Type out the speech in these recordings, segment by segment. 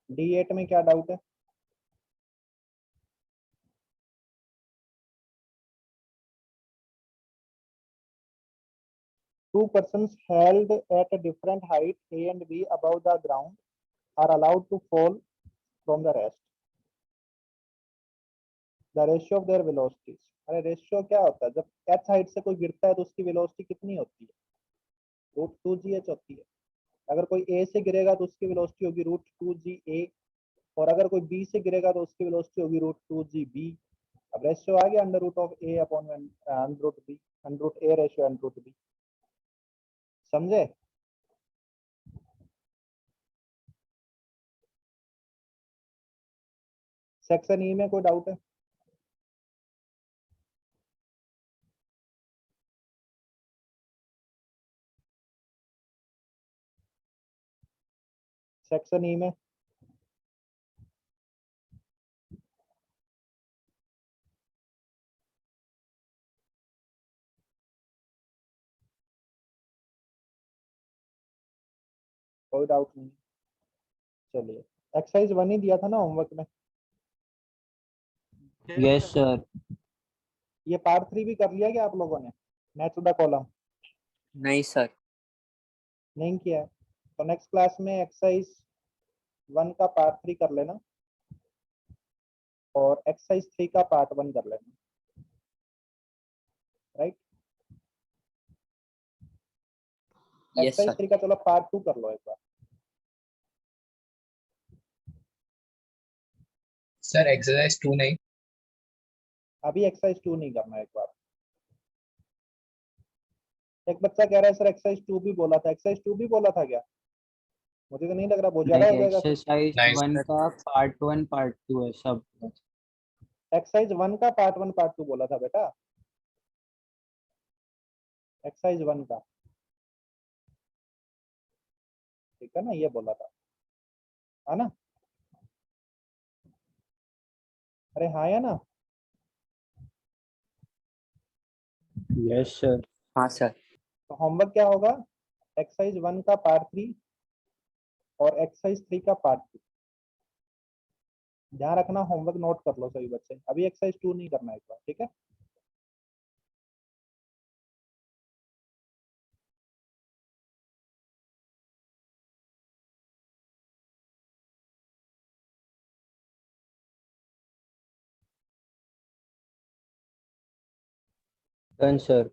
D8 में क्या doubt है? Two persons held at a different height A and B above the ground are allowed to fall from the rest. The ratio of their velocities. अरे ratio क्या होता है? जब h height से कोई गिरता है तो उसकी वेलोसिटी कितनी होती है? √2gh होती है। अगर कोई a से गिरेगा तो उसकी वेलोसिटी होगी √2ga, और अगर कोई b से गिरेगा तो उसकी वेलोसिटी होगी √2gb। अब रेशियो आ गया under root of a upon under root b, under root a ratio under root b। समझे? सेक्शन ई में कोई डाउट है? सेक्शन ई में कोई डाउट नहीं? चलिए, एक्सरसाइज 1 ही दिया था ना होमवर्क में? Yes sir. ये पार्ट 3 भी कर लिया क्या आप लोगों ने? मैच द कॉलम नहीं सर। नहीं किया है तो नेक्स्ट क्लास में एक्सरसाइज 1 का पार्ट 3 कर लेना और एक्सरसाइज 3 का पार्ट 1 कर लेना, राइट? Yes exercise sir. 3 का चलो पार्ट 2 कर लो एक बार। सर एक्सरसाइज 2 नहीं, अभी एक्सरसाइज 2 नहीं करना एक बार। एक बच्चा कह रहा है सर एक्सरसाइज 2 भी बोला था, एक्सरसाइज 2 भी बोला था क्या? मुझे तो नहीं लग रहा, बहुत ज्यादा हो जाएगा। एक्सरसाइज नहीं, 1 सर। का पार्ट 1 पार्ट 2 है सब। एक्सरसाइज 1 का पार्ट 1 पार्ट 2 बोला था बेटा, एक्सरसाइज 1 का, ठीक है ना? ये बोला था, है ना? अरे हाँ या ना? Yes sir. हाँ सर। तो होमवर्क क्या होगा? एक्सरसाइज 1 का पार्ट 3 और एक्सरसाइज 3 का पार्ट 2। ध्यान रखना, होमवर्क नोट कर लो सभी बच्चे। अभी एक्सरसाइज 2 नहीं करना एक बार, ठीक है? Done sir.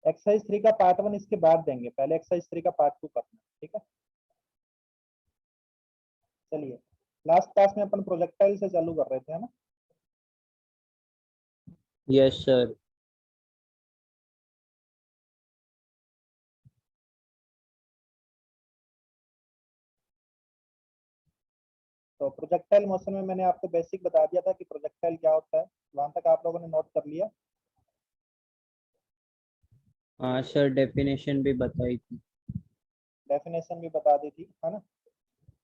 एक्सरसाइज 3 का पार्ट 1 इसके बाद देंगे, पहले एक्सरसाइज 3 का पार्ट 2 करना, ठीक है? चलिए, लास्ट क्लास में अपन प्रोजेक्टाइल से चालू कर रहे थे, है ना? Yes sir. तो प्रोजेक्टाइल मोशन में मैंने आपको बेसिक बता दिया था कि प्रोजेक्टाइल क्या होता है। वहां तक आप लोगों ने नोट कर लिया? हाँ सर, डेफिनेशन भी बताई थी। डेफिनेशन भी बता दी थी, है ना?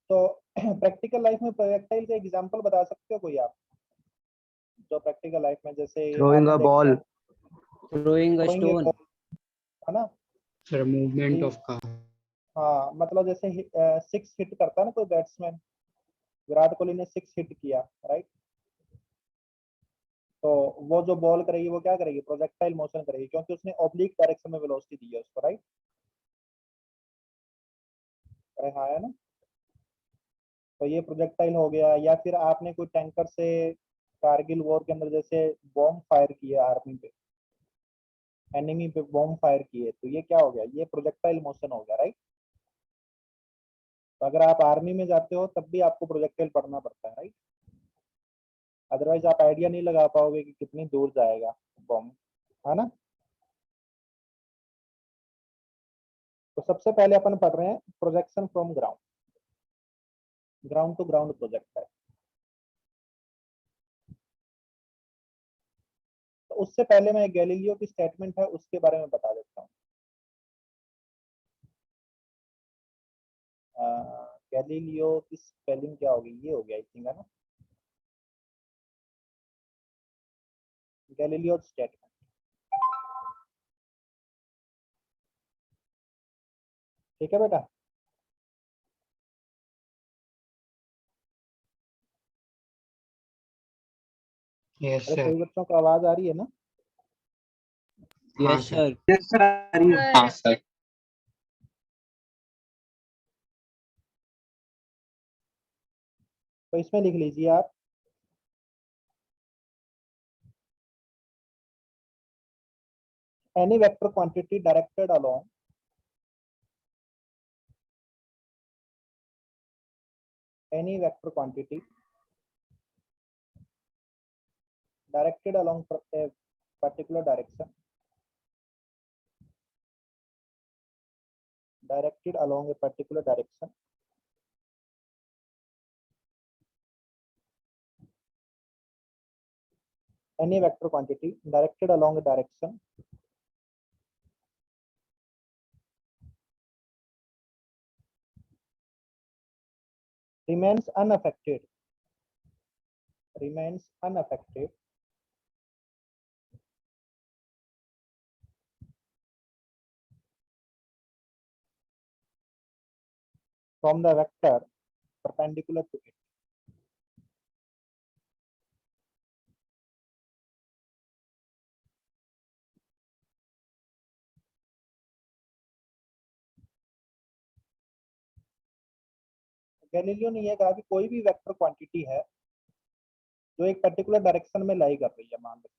तो प्रैक्टिकल लाइफ में प्रोजेक्टाइल का एग्जांपल बता सकते हो कोई आप, जो प्रैक्टिकल लाइफ में जैसे थ्रोइंग अ आपने बॉल, देखा throwing a throwing a stone. ball, है ना? सर मूवमेंट कि ऑफ कार। हाँ, मतलब जैसे 6 हिट करता है ना कोई बैट्समैन, विराट कोहली ने 6 हिट किया, राइट? तो वो जो बॉल करेगी वो क्या करेगी? प्रोजेक्टाइल मोशन करेगी, क्योंकि उसने ऑब्लिक डायरेक्शन में वेलोसिटी दी है उसको, राइट? अरे हाँ है ना? तो ये प्रोजेक्टाइल हो गया। या फिर आपने कोई टैंकर से कारगिल वॉर के अंदर जैसे बॉम्ब फायर किए आर्मी पे, एनिमी पे बॉम्ब फायर किए, तो ये क्या हो गया? ये प्रोजेक्टाइल मोशन हो गया, राइट? तो अगर आप आर्मी में जाते हो तब भी आपको प्रोजेक्टाइल पढ़ना पड़ता है, राइट? अदरवाइज आप आइडिया नहीं लगा पाओगे कि कितनी दूर जाएगा बॉम्ब, है ना? तो सबसे पहले अपन पढ़ रहे हैं projection from ground, ground to ground project है। तो उससे पहले मैं गैलीलियो की स्टेटमेंट है उसके बारे में बता देता हूँ। गैलीलियो की स्पेलिंग क्या होगी, ये हो गया आई थिंक, है ना, गैलीलियो स्टेटमेंट। ठीक है बेटा। Yes, अरे sir. सभी बच्चों को आवाज आ रही है ना? हाँ, यस sir. सर। हाँ, sir. तो इसमें लिख लीजिए आप, any vector quantity directed along any vector quantity directed along a particular direction, directed along a particular direction, any vector quantity directed along a direction remains unaffected from the vector perpendicular to it. Galileo ने यह कहा कि कोई भी vector quantity है जो एक particular direction में लाई कर रही है, मान लो,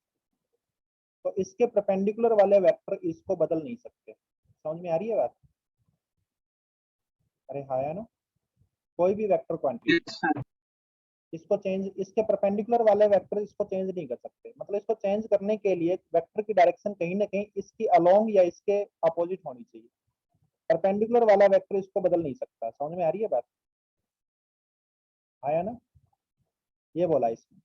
तो इसके परपेंडिकुलर वाले वेक्टर इसको बदल नहीं सकते। समझ में आ रही है बात? अरे हाँ या ना, कोई भी वेक्टर क्वांटिटी इसको चेंज, इसके परपेंडिकुलर वाले वेक्टर इसको चेंज नहीं कर सकते। मतलब इसको चेंज करने के लिए वेक्टर की डायरेक्शन कहीं ना कहीं इसकी अलोंग या इसके अपोजिट होनी चाहिए। परपेंडिकुलर वाला वेक्टर इसको बदल नहीं सकता। समझ में आ रही है बात? आया ना, ये बोला इसमें।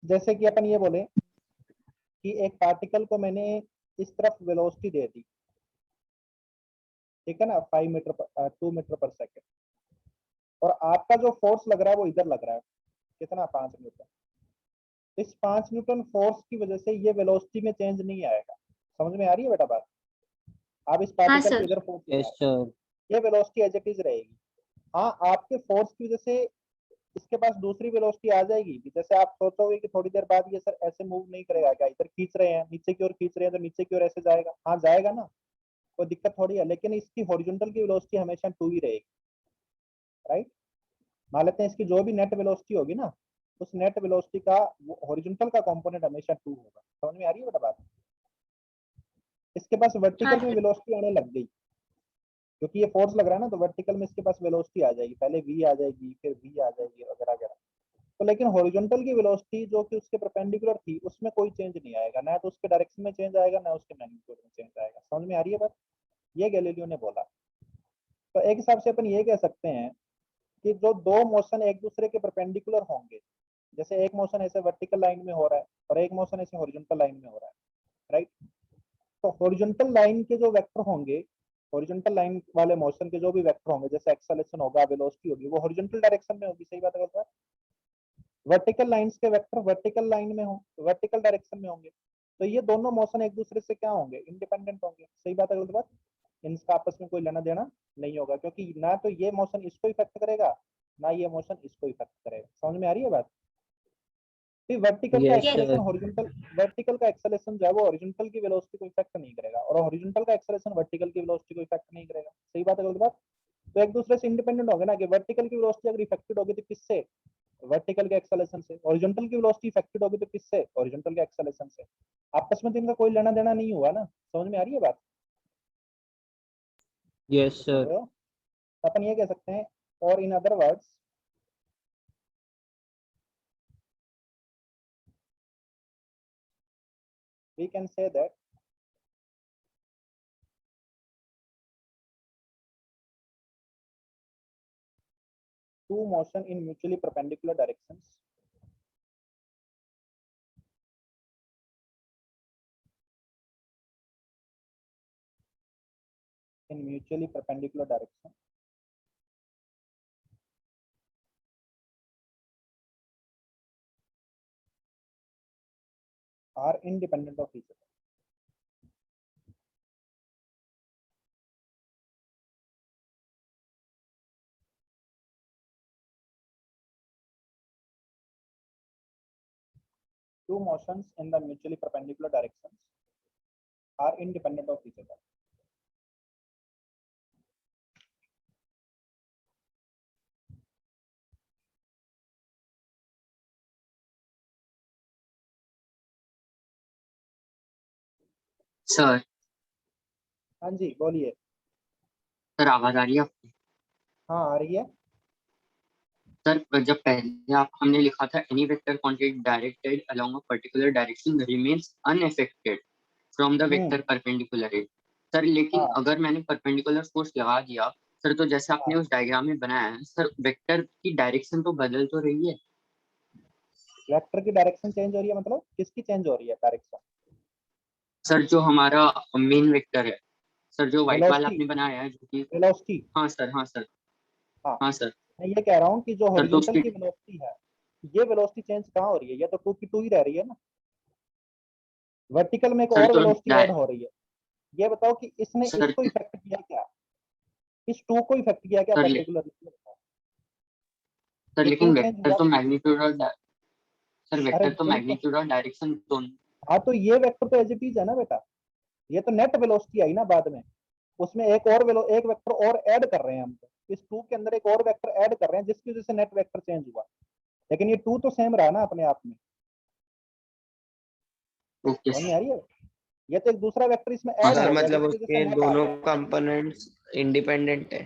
जैसे कि अपन ये बोले कि एक पार्टिकल को मैंने इस तरफ वेलोसिटी दे दी, ठीक है ना, 5 मीटर 2 मीटर पर सेकेंड, और आपका जो फोर्स लग रहा है वो इधर लग रहा है, कितना, 5 न्यूटन। इस 5 न्यूटन फोर्स की वजह से ये वेलोसिटी में चेंज नहीं आएगा। समझ में आ रही है बेटा बात? आप इस पार्टिकल को इधर फोर्स यस सर। ये वेलोसिटी एज इट इज रहेगी। हाँ, आपके फोर्स की वजह से इसके पास दूसरी वेलोसिटी आ जाएगी कि जैसे आप सोचोगे कि थोड़ी देर बाद ये सर ऐसे मूव नहीं करेगा क्या, इधर खींच रहे हैं, नीचे की ओर खींच रहे हैं तो नीचे की ओर ऐसे जाएगा। हाँ जाएगा ना, कोई दिक्कत थोड़ी है, लेकिन इसकी हॉरिजॉन्टल की वेलोसिटी हमेशा 2 ही रहेगी, राइट। मान लेते हैं इसकी जो भी नेट वेलोसिटी होगी ना, उस नेट वेलोसिटी का हॉरिजॉन्टल का कंपोनेंट हमेशा 2 होगा। समझ में आ रही है बेटा बात? इसके पास वर्टिकल में वेलोसिटी आने लग गई क्योंकि ये फोर्स लग रहा है ना, तो वर्टिकल में इसके पास वेलोसिटी आ जाएगी, पहले v आ जाएगी, फिर v आ जाएगी, वगैरह वगैरह। तो लेकिन हॉरिजॉन्टल की वेलोसिटी जो कि उसके परपेंडिकुलर थी उसमें कोई चेंज नहीं आएगा, ना तो उसके डायरेक्शन में चेंज आएगा, ना उसके मैग्नीट्यूड में चेंज आएगा। समझ में आ रही है बात? ये गैलीलियो ने बोला। तो एक हिसाब से अपन ये कह सकते हैं कि जो दो मोशन एक दूसरे के परपेंडिकुलर होंगे, जैसे एक मोशन ऐसे वर्टिकल लाइन में हो रहा है और एक मोशन ऐसे हॉरिजॉन्टल लाइन में हो रहा है, राइट। तो हॉरिजॉन्टल लाइन के जो वेक्टर होंगे, हॉरिजॉन्टल लाइन वाले मोशन के जो भी वेक्टर होंगे, जैसे एक्सेलरेशन होगा, वेलोसिटी होगी, वो हॉरिजॉन्टल डायरेक्शन में होगी। सही बात है? वर्टिकल लाइंस के वेक्टर वर्टिकल लाइन में हो, वर्टिकल डायरेक्शन में होंगे। तो ये दोनों मोशन एक दूसरे से क्या होंगे, इंडिपेंडेंट होंगे। सही बात है गलत बात? इनका आपस में कोई लेना देना नहीं होगा, क्योंकि ना तो ये मोशन इसको इफेक्ट करेगा, ना ये मोशन इसको इफेक्ट करेगा। समझ में आ रही है बात? फिर वर्टिकल का yes acceleration sir. Horizontal, vertical का एक्सेलरेशन जो है वो हॉरिजॉन्टल की वेलोसिटी को इफेक्ट नहीं करेगा, और हॉरिजॉन्टल का एक्सेलरेशन वर्टिकल की वेलोसिटी को इफेक्ट नहीं करेगा। सही बात है गलत बात? तो एक दूसरे से इंडिपेंडेंट होंगे ना, कि वर्टिकल की वेलोसिटी अगर इफेक्टेड होगी तो किससे, वर्टिकल के एक्सेलरेशन से। हॉरिजॉन्टल की वेलोसिटी इफेक्टेड होगी तो किससे, हॉरिजॉन्टल के एक्सेलरेशन से। आपस में तो इनका कोई लेना देना नहीं हुआ ना। समझ में आ रही है बात? यस सुन सर। रहे हो? तो अपन ये कह सकते हैं, और in other words, we can say that two motion in mutually perpendicular directions in mutually perpendicular direction are independent of each other. Two motions in the mutually perpendicular directions are independent of each other. Sir हाँ जी बोलिए। Sir आवाज आ रही है आपको? हाँ आ रही है। Sir जब पहले आप हमने लिखा था any vector quantity directed along a particular direction remains unaffected from the vector perpendicular है। सर लेकिन हाँ। अगर मैंने परपेंडिकुलर फोर्स लगा दिया सर, तो जैसे आपने हाँ। उस डायग्राम में बनाया है सर, वेक्टर की डायरेक्शन तो बदल तो रही है। वेक्टर की डायरेक्शन चेंज हो रही है मतलब किसकी चेंज हो रही है डायरेक्शन? सर जो हमारा मेन वेक्टर है सर, जो व्हाइट वाला वेलोसिटी, आपने बनाया है जो कि वेलोसिटी। हाँ सर, हाँ सर, हाँ हाँ सर, मैं ये कह रहा हूँ कि जो सर तो हॉरिजॉन्टल उसकी की वेलोसिटी है, ये वेलोसिटी चेंज कहाँ हो रही है? ये तो 2 की 2 ही रह रही है ना। वर्टिकल में एक सर और तो वेलोसिटी ऐड हो रही है। ये बताओ कि इसने सर इसको इफेक्ट किया क्या? इस 2 को इफेक्ट किया क्या सर पर्टिकुलर? सर ये 2 लेकिन चेंज वेक्टर हुआ। तो मैग्नीट्यूड और सर अरे वेक्टर तो सुन तो, मैग्नीट्यूड और डायरेक्शन दोनों। हाँ तो ये वेक्टर तो एज इट इज है ना बेटा। ये तो नेट वेलोसिटी आई ना बाद में। उसमें एक वेक्टर और ऐड कर रहे हैं हम। तो इस 2 के अंदर एक और वेक्टर ऐड कर रहे हैं जिसकी वजह से नेट वेक्टर चेंज हुआ। लेकिन ये 2 तो सेम रहा ना अपने आप में। ओके समझ में आ रही है? ये तो एक दूसरा वेक्टर इसमें हाँ ऐड सर हो सर, गया मतलब जिसकी वजह से उसके नेट आ दोनों गया। कंपोनेंट्स इंडिपेंडेंट है।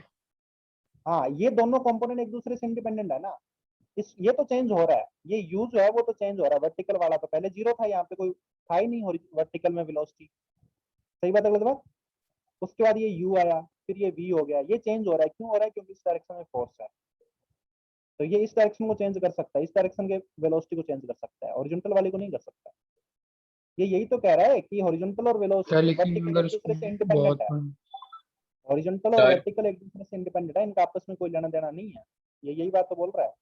हाँ ये दोनों कंपोनेंट एक दूसरे से इंडिपेंडेंट है ना। इस ये तो चेंज हो रहा है, ये यू जो है वो तो चेंज हो रहा है। वर्टिकल वाला तो पहले जीरो था, यहाँ पे कोई था ही नहीं वर्टिकल में वेलोसिटी। सही बात है गलत बात? उसके बाद ये यू आया, फिर ये वी हो गया। ये चेंज हो रहा है, क्यों हो रहा है? क्योंकि इस डायरेक्शन में फोर्स है। तो ये इस डायरेक्शन को चेंज कर सकता है, इस डायरेक्शन के वेलोसिटी को चेंज कर सकता है, हॉरिजॉन्टल वाले को नहीं कर सकता। ये यही तो कह रहा है कि हॉरिजॉन्टल और सर वेलोसिटी लेकिन वर्टिकल अगर एक दूसरे से उसमें इंडिपेंडेंट बहुत है। हॉरिजॉन्टल और सर वर्टिकल एक दूसरे से इंडिपेंडेंट है, इनका आपस में कोई लेना देना नहीं है। ये यही बात तो बोल रहा है।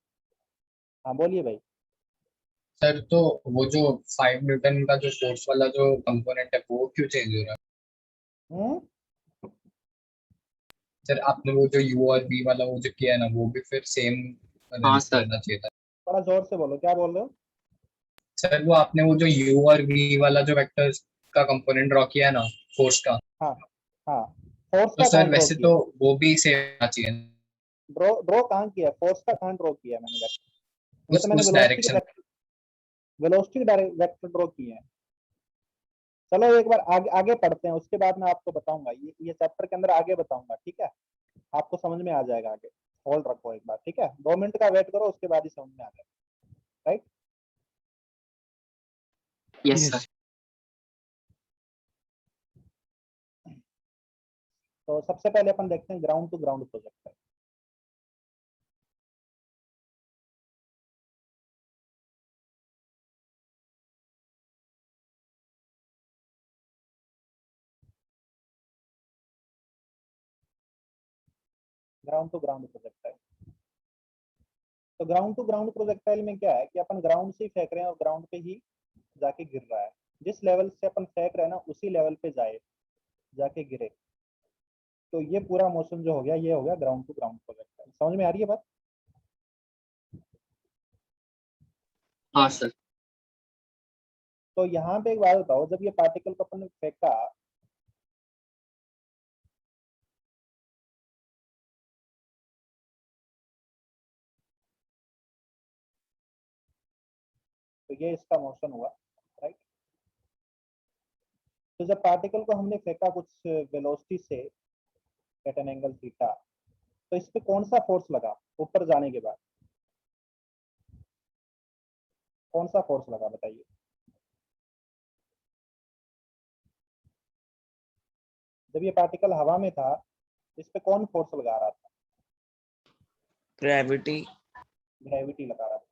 हाँ बोलिए भाई। सर तो वो जो 5 न्यूटन का जो फोर्स वाला जो कंपोनेंट है वो क्यों चेंज हो रहा है? हम्म। सर आपने वो जो यू और वी वाला वो जो किया है ना, वो भी फिर सेम हाँ सर, रहना चाहिए था। थोड़ा जोर से बोलो, क्या बोल रहे हो? सर वो आपने वो जो यू और वी वाला जो वेक्टर का कंपोनेंट ड्रॉ किया है ना, फोर्स का, हाँ। हाँ फोर्स तो का सर कहाँ ड्रॉ वैसे किया? तो वो भी सेम आना चाहिए ड्रॉ ड्रॉ कहाँ किया? फोर्स का कहाँ ड्रॉ किया मैंने वेक्टर? ये तो मैंने उस डायरेक्शन। वेलोसिटी के वेक्टर ड्रॉ किए हैं। चलो एक बार आगे आगे पढ़ते हैं, उसके बाद मैं आपको बताऊंगा। ये चैप्टर के अंदर आगे बताऊंगा, ठीक है? आपको समझ में आ जाएगा आगे। होल्ड रखो एक बार, ठीक है? 2 मिनट का वेट करो, उसके बाद ही समझ में आ जाएगा। राइट? Yes sir. तो सबसे पहले अपन देखते हैं ग्राउंड टू ग्राउंड प्रोजेक्ट है। ग्राउंड टू ग्राउंड प्रोजेक्ट है। तो ग्राउंड टू ग्राउंड प्रोजेक्टाइल में क्या है कि अपन ग्राउंड से ही फेंक रहे हैं और ग्राउंड पे ही जाके गिर रहा है। जिस लेवल से अपन फेंक रहे हैं ना उसी लेवल पे जाए, जाके गिरे। तो ये पूरा मोशन जो हो गया, ये हो गया ग्राउंड टू ग्राउंड प्रोजेक्टाइल। समझ में आ रही है बात? हाँ सर, तो यहाँ पे एक बात बताओ, जब ये पार्टिकल को अपन ने फेंका, तो ये इसका मोशन हुआ, राइट? तो जब पार्टिकल को हमने फेंका कुछ वेलोसिटी से एट एन एंगल थीटा, तो इस पे कौन सा फोर्स लगा ऊपर जाने के बाद? कौन सा फोर्स लगा बताइए? जब ये पार्टिकल हवा में था, इस पे कौन फोर्स लगा रहा था? ग्रेविटी। ग्रेविटी लगा रहा था।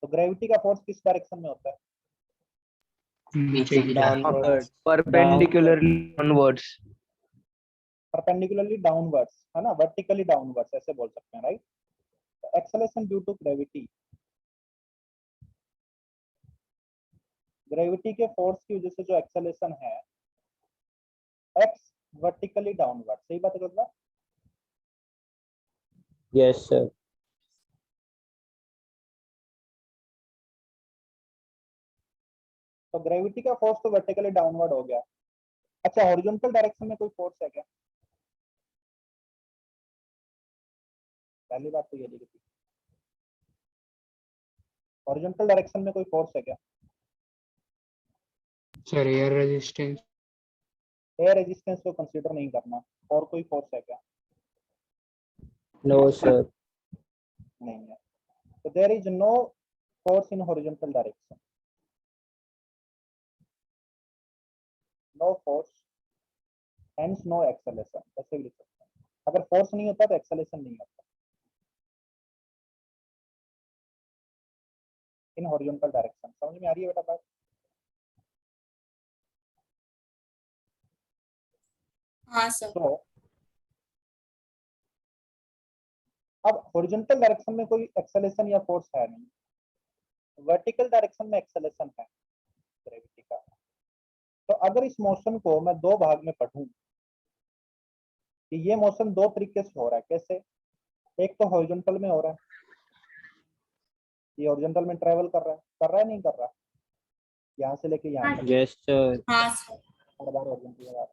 तो ग्रेविटी का फोर्स किस डायरेक्शन में होता है? नीचे की तरफ। Downward. perpendicularly onwards. Perpendicularly downwards, है ना, वर्टिकली डाउनवर्ड्स ऐसे बोल सकते हैं, right. Acceleration due to gravity, gravity के फोर्स की वजह से जो एक्सेलरेशन है एक्स वर्टिकली डाउनवर्ड, सही बात है गलत? Yes sir. तो ग्रेविटी का फोर्स तो वर्टिकली डाउनवर्ड हो गया। अच्छा, हॉरिजॉन्टल डायरेक्शन में कोई फोर्स है क्या? पहली बात तो ये लिखी थी, हॉरिजॉन्टल डायरेक्शन में कोई फोर्स है क्या? Sir air resistance. Air resistance को कंसीडर नहीं करना, और कोई फोर्स है क्या? No sir. नहीं है। तो there is no force in horizontal direction, no force hence no acceleration, ऐसे भी लिख सकते हैं। अगर फोर्स नहीं होता तो एक्सेलरेशन नहीं होता इन हॉरिजॉन्टल डायरेक्शन। समझ में आ रही है बेटा बात? हाँ सर। तो अब हॉरिजॉन्टल डायरेक्शन में कोई एक्सेलरेशन या फोर्स है नहीं, वर्टिकल डायरेक्शन में एक्सेलरेशन है ग्रेविटी का। तो अगर इस मोशन को मैं दो भाग में पढ़ूं कि ये मोशन दो तरीके से हो रहा है, कैसे? एक तो हॉरिजॉन्टल में हो रहा है, ये हॉरिजॉन्टल में ट्रेवल कर रहा है नहीं कर रहा, यहाँ से लेके यहाँ तक, यस सर। हाँ सर। हर बार हॉरिजॉन्टल में।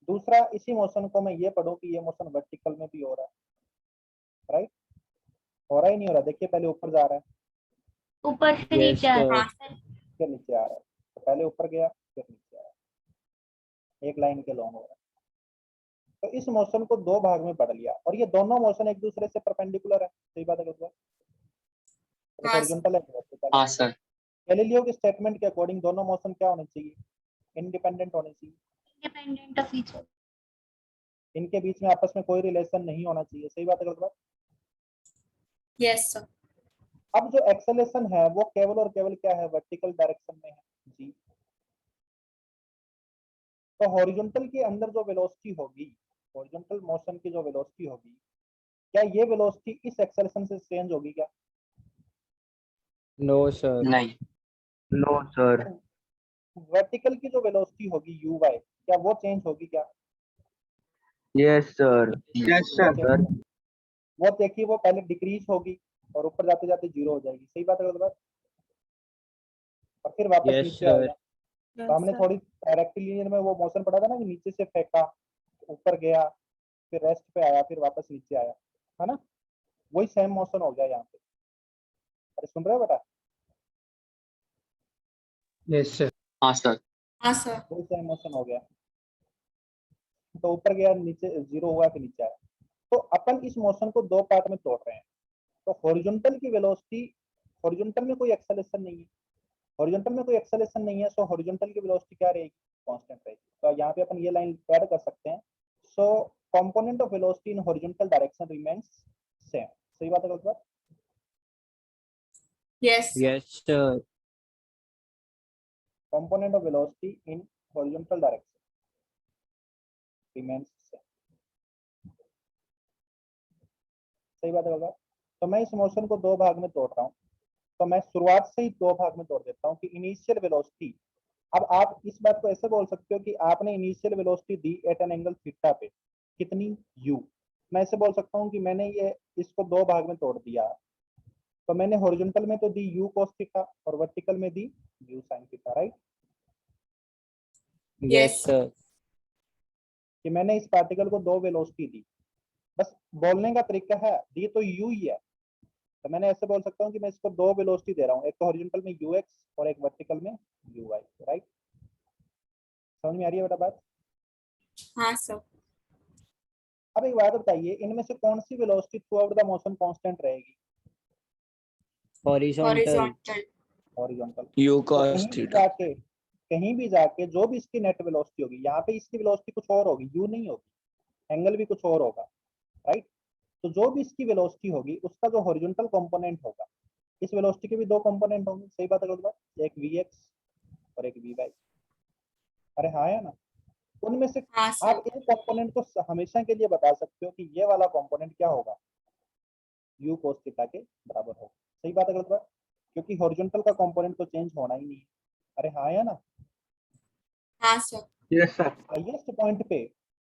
दूसरा, इसी मोशन को मैं ये पढ़ूं कि ये मोशन वर्टिकल में भी हो रहा है, राइट? हो रहा ही नहीं हो रहा, देखिए पहले ऊपर जा रहा है ऊपर से यस नीचे आ रहा सर। है। फिर नीचे आ रहा है, तो पहले ऊपर गया फिर नीचे आया, एक लाइन के लॉन्ग हो रहा है। तो इस मोशन को दो भाग में पढ़ लिया, और ये दोनों मोशन एक दूसरे से परपेंडिकुलर है, सही बात है क्या? हाँ सर। हॉरिजॉन्टल है, वर्टिकल हाँ है। सर। गैलीलियो के स्टेटमेंट के अकॉर्डिंग दोनों मोशन क्या होने चाहिए? इंडिपेंडेंट होने चाहिए, इंडिपेंडेंट ऑफ ईच अदर। इनके बीच में आपस में कोई रिलेशन नहीं होना चाहिए, सही बात है गलत बात? Yes sir. अब जो एक्सेलरेशन है वो केवल और केवल क्या है? वर्टिकल डायरेक्शन में है जी। तो हॉरिजॉन्टल के अंदर जो वेलोसिटी होगी, हॉरिजॉन्टल मोशन की जो वेलोसिटी होगी, क्या ये वेलोसिटी इस एक्सेलरेशन से चेंज होगी क्या? No sir. नहीं। No sir. वर्टिकल की जो वेलोसिटी होगी यू वाई, क्या वो चेंज होगी क्या? Yes sir. यस वो change- वो देखिए वो पहले डिक्रीज होगी और ऊपर जाते जाते जीरो हो जाएगी, सही बात है गलत बात? और फिर वापस यस नीचे सर। आएगा। तो हमने थोड़ी रेक्टिलिनियर में वो मोशन पढ़ा था ना कि नीचे से फेंका, ऊपर गया, फिर रेस्ट पे आया, फिर वापस नीचे आया, है ना? वही सेम मोशन हो गया यहाँ पे। अरे सुन रहे हो बेटा? Yes sir. हाँ सर। हाँ सर। वही सेम मोशन हो गया। तो ऊपर गया, नीचे जीरो हुआ, फिर नीचे आया। तो अपन इस मोशन को दो पार्ट में तोड़ रहे हैं। तो हॉरिजॉन्टल की वेलोसिटी, हॉरिजॉन्टल में कोई एक्सेलरेशन नहीं है, हॉरिजॉन्टल में कोई एक्सेलरेशन नहीं है, सो हॉरिजॉन्टल की वेलोसिटी क्या रहेगी? कांस्टेंट रहेगी। तो यहाँ पे अपन ये लाइन ऐड कर सकते हैं, so component of velocity in horizontal direction remains same, सही बात है गलत बात? Yes yes sir. Component of velocity in horizontal direction remains same, सही बात है गलत बात? तो मैं इस मोशन को दो भाग में तोड़ रहा हूँ, तो मैं शुरुआत से ही दो भाग में तोड़ देता हूँ कि इनिशियल वेलोसिटी। अब आप इस बात को ऐसे बोल सकते हो कि आपने इनिशियल वेलोसिटी दी एट एन एंगल थीटा पे, कितनी? u। मैं ऐसे बोल सकता हूँ कि मैंने ये इसको दो भाग में तोड़ दिया, तो मैंने हॉरिजॉन्टल में तो दी u cos थीटा और वर्टिकल में दी u sin theta, right? Yes sir. कि मैंने इस पार्टिकल को दो वेलोसिटी दी, बस बोलने का तरीका है, दी तो u ही है। तो मैंने ऐसे बोल सकता हूँ कि मैं इसको दो वेलोसिटी दे रहा हूँ, एक तो हॉरिजॉन्टल में ux और एक वर्टिकल में uy, राइट? समझ में आ रही है बेटा बात? हाँ सर। अब एक बात बताइए, इनमें से कौन सी velocity throughout the motion constant रहेगी? हॉरिजॉन्टल। हॉरिजॉन्टल। हॉरिजॉन्टल। यू तो कॉस थीटा। कहीं भी जाके जो भी इसकी नेट वेलोसिटी होगी, यहाँ पे इसकी वेलोसिटी कुछ और होगी, यू नहीं होगी, एंगल भी कुछ और होगा, राइट? तो जो भी इसकी वेलोसिटी होगी उसका जो हॉरिजॉन्टल कंपोनेंट होगा, इस वेलोसिटी के भी दो कंपोनेंट होंगे, सही बात है गलत बात? एक vx और एक vy। अरे हाँ है ना? उनमें से हाँ सर आप एक कंपोनेंट को हमेशा के लिए बता सकते हो कि ये वाला कंपोनेंट क्या होगा, u cos थीटा के बराबर होगा। सही बात है गलत बात? क्योंकि हॉरिजॉन्टल का कंपोनेंट तो चेंज होना ही नहीं है। अरे हाँ या ना? हाँ sir yes sir. Highest point पे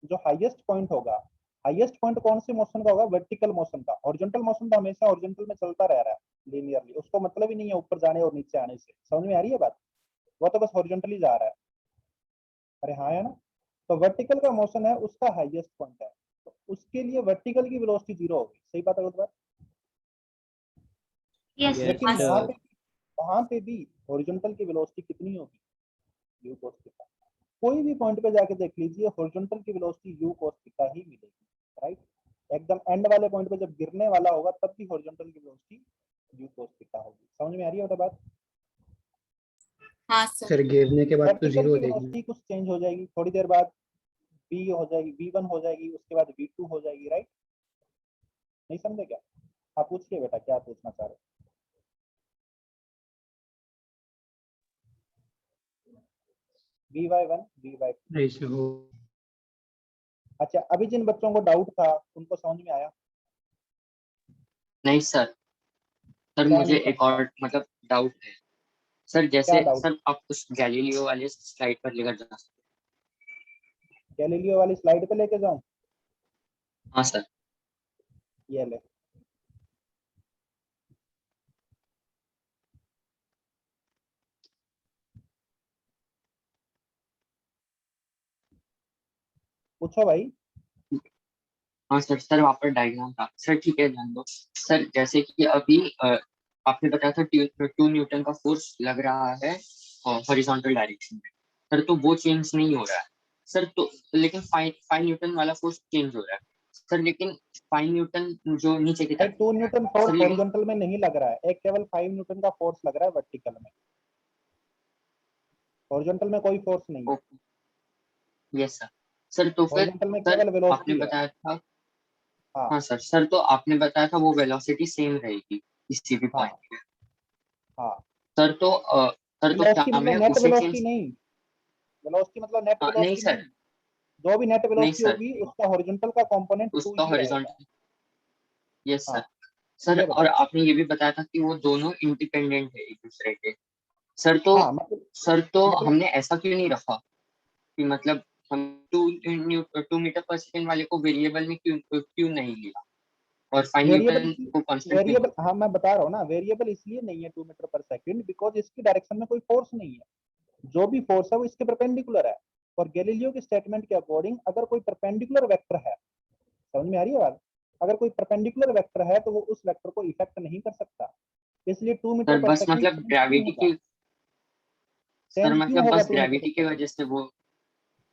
जो हाईएस्ट पॉइंट होगा, हाईएस्ट पॉइंट कौन से मोशन का होगा? वर्टिकल मोशन का। हॉरिजॉन्टल मोशन तो हमेशा हॉरिजॉन्टल में चलता रह रहा है लीनियरली, उसको मतलब ही नहीं है ऊपर जाने और नीचे आने से। समझ में आ रही है बात? वो तो बस हॉरिजॉन्टली जा रहा है। अरे हाँ है ना? तो वर्टिकल का मोशन है, उसका हाईएस्ट पॉइंट है, तो उसके लिए वर्टिकल की वेलोसिटी जीरो होगी। सही बात है गलत बात? यस Yes, लेकिन हाँ sir. सर वहां पे भी हॉरिजॉन्टल की वेलोसिटी कितनी होगी? u cos theta. कोई भी पॉइंट पे जाके देख लीजिए, हॉरिजॉन्टल की वेलोसिटी u cos थीटा ही मिलेगी, राइट? एकदम एंड वाले पॉइंट पे जब गिरने वाला होगा तब भी हॉरिजॉन्टल की वेलोसिटी u cos थीटा होगी। समझ में आ रही है बात? हाँ सर सर गिरने के बाद तो वर्टिकल जीरो हो की जाएगी। वेलोसिटी कुछ चेंज हो जाएगी, थोड़ी देर बाद v हो जाएगी, v1 हो जाएगी, उसके बाद v2 हो जाएगी, राइट? नहीं समझे क्या? आप पूछिए बेटा, क्या पूछना चाह रहे हो? vy1 vy2। ऐसे हो अच्छा, अभी जिन बच्चों को डाउट था उनको समझ में आया? नहीं सर, सर क्या मुझे नहीं एक समझ में आया? और मतलब डाउट है सर। क्या जैसे डाउट? सर आप उस गैलीलियो वाले स्लाइड पर लेकर जा सकते गैलीलियो वाली स्लाइड पे लेके जाऊं? हैं? हाँ सर। ये ले। पूछो भाई। हाँ सर, सर वहाँ पर डायग्राम था सर, ठीक है जान दो सर। जैसे कि अभी आपने बताया था 2 न्यूटन का फोर्स लग रहा है हॉरिजॉन्टल डायरेक्शन में सर, तो वो चेंज नहीं हो रहा है सर। तो लेकिन 5 न्यूटन वाला फोर्स चेंज हो रहा है सर, लेकिन 5 न्यूटन जो नीचे की भाई तरफ 2 लग रहा न्यूटन है फोर्स सर, लेकिन हॉरिजॉन्टल में नहीं लग रहा है, एक केवल 5 न्यूटन का फोर्स लग रहा है वर्टिकल में। हॉरिजॉन्टल में कोई फोर्स नहीं है। Yes sir. सर तो फिर हॉरिजॉन्टल में सर केवल आपने वेलोसिटी है। बताया था, हाँ हाँ सर, सर तो आपने बताया था वो वेलोसिटी सेम रहेगी किसी भी हाँ पॉइंट पे हाँ। सर। तो सर तो वेलोसिटी क्या मैं मतलब नेट उसे वेलोसिटी चेंज, नहीं, वेलोसिटी मतलब नेट नहीं वेलोसिटी सर, नहीं। जो भी नेट नहीं वेलोसिटी सर, होगी उसका हॉरिजॉन्टल का कंपोनेंट 2 उसका ही रहेगा। हॉरिजॉन्टल, यस हाँ सर। सर ये और बताओ। आपने ये भी बताया था कि वो दोनों इंडिपेंडेंट है एक दूसरे के सर। तो हाँ मतलब सर तो मतलब हमने ऐसा क्यों नहीं रखा कि मतलब हम 2 मीटर पर सेकेंड वाले को वेरिएबल में क्यों क्यों नहीं लिया और 5 न्यूटन वेरिएबल, को कांस्टेंट क्यों वेरिएबल रखा? हाँ मैं बता रहा हूँ ना, वेरिएबल इसलिए नहीं है 2 मीटर पर सेकंड, बिकॉज इसकी डायरेक्शन में कोई फोर्स नहीं है। जो भी फोर्स है वो इसके परपेंडिकुलर है। और गैलीलियो के स्टेटमेंट के अकॉर्डिंग अगर कोई परपेंडिकुलर वेक्टर है, समझ में आ रही है बात? अगर कोई परपेंडिकुलर वेक्टर है तो वो उस वेक्टर को इफेक्ट नहीं कर सकता, इसलिए 2 मीटर सर पर बस सेकंड मतलब चेंज क्यों ग्रेविटी होगा? की, सर चेंज क्यों मतलब होगा बस 2 मीटर पर ग्रेविटी की सेकंड? वजह से वो,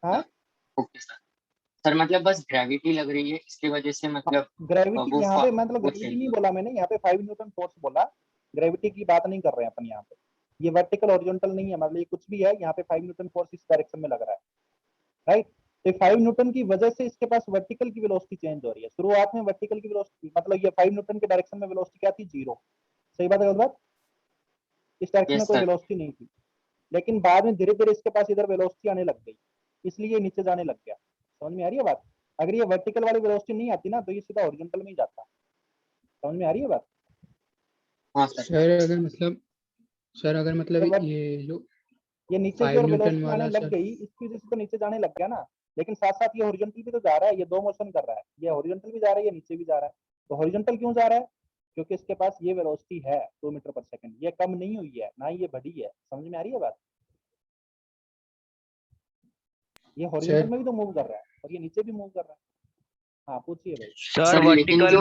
हाँ ओके सर। सर मतलब बस ग्रेविटी लग रही है इसकी वजह से मतलब ग्रेविटी यहाँ पे मतलब वो ग्रेविटी चेंज नहीं हो बोला मैंने, यहाँ पे 5 न्यूटन फोर्स बोला। ग्रेविटी की बात नहीं कर रहे हैं अपन यहाँ पे। ये वर्टिकल हॉरिजॉन्टल नहीं है, मतलब ये कुछ भी है, यहाँ पे 5 न्यूटन फोर्स इस डायरेक्शन में लग रहा है, राइट? तो 5 न्यूटन की वजह से इसके पास वर्टिकल की वेलोसिटी चेंज हो रही है। शुरुआत में वर्टिकल की वेलोसिटी मतलब ये 5 न्यूटन के डायरेक्शन में वेलोसिटी क्या थी? जीरो। सही बात है गलत बात? इस डायरेक्शन में यस कोई सर। वेलोसिटी नहीं थी, लेकिन बाद में धीरे धीरे इसके पास इधर वेलोसिटी आने लग गई, इसलिए नीचे जाने लग गया। समझ में आ रही है बात? अगर ये वर्टिकल वाली वेलोसिटी नहीं आती ना तो ये सीधा हॉरिजॉन्टल में ही जाता। समझ में आ रही है बात? हाँ सर। सर अगर मतलब तो ये जो ये नीचे की 5 ओर न्यूटन वेलोसिटी आने वाला लग सर, गई, इसकी वजह से तो नीचे जाने लग गया ना। लेकिन साथ साथ ये हॉरिजॉन्टल भी तो जा रहा है, ये दो मोशन कर रहा है, ये हॉरिजॉन्टल भी जा रहा है, ये नीचे भी जा रहा है। तो हॉरिजॉन्टल क्यों जा रहा है? क्योंकि इसके पास ये वेलोसिटी है 2 मीटर पर सेकंड, ये कम नहीं हुई है ना, ये बढ़ी है। समझ में आ रही है बात? ये हॉरिजॉन्टल सर में भी तो मूव कर रहा है और ये नीचे भी मूव कर रहा है। हाँ पूछिए भाई। सर सर लेकिन जो,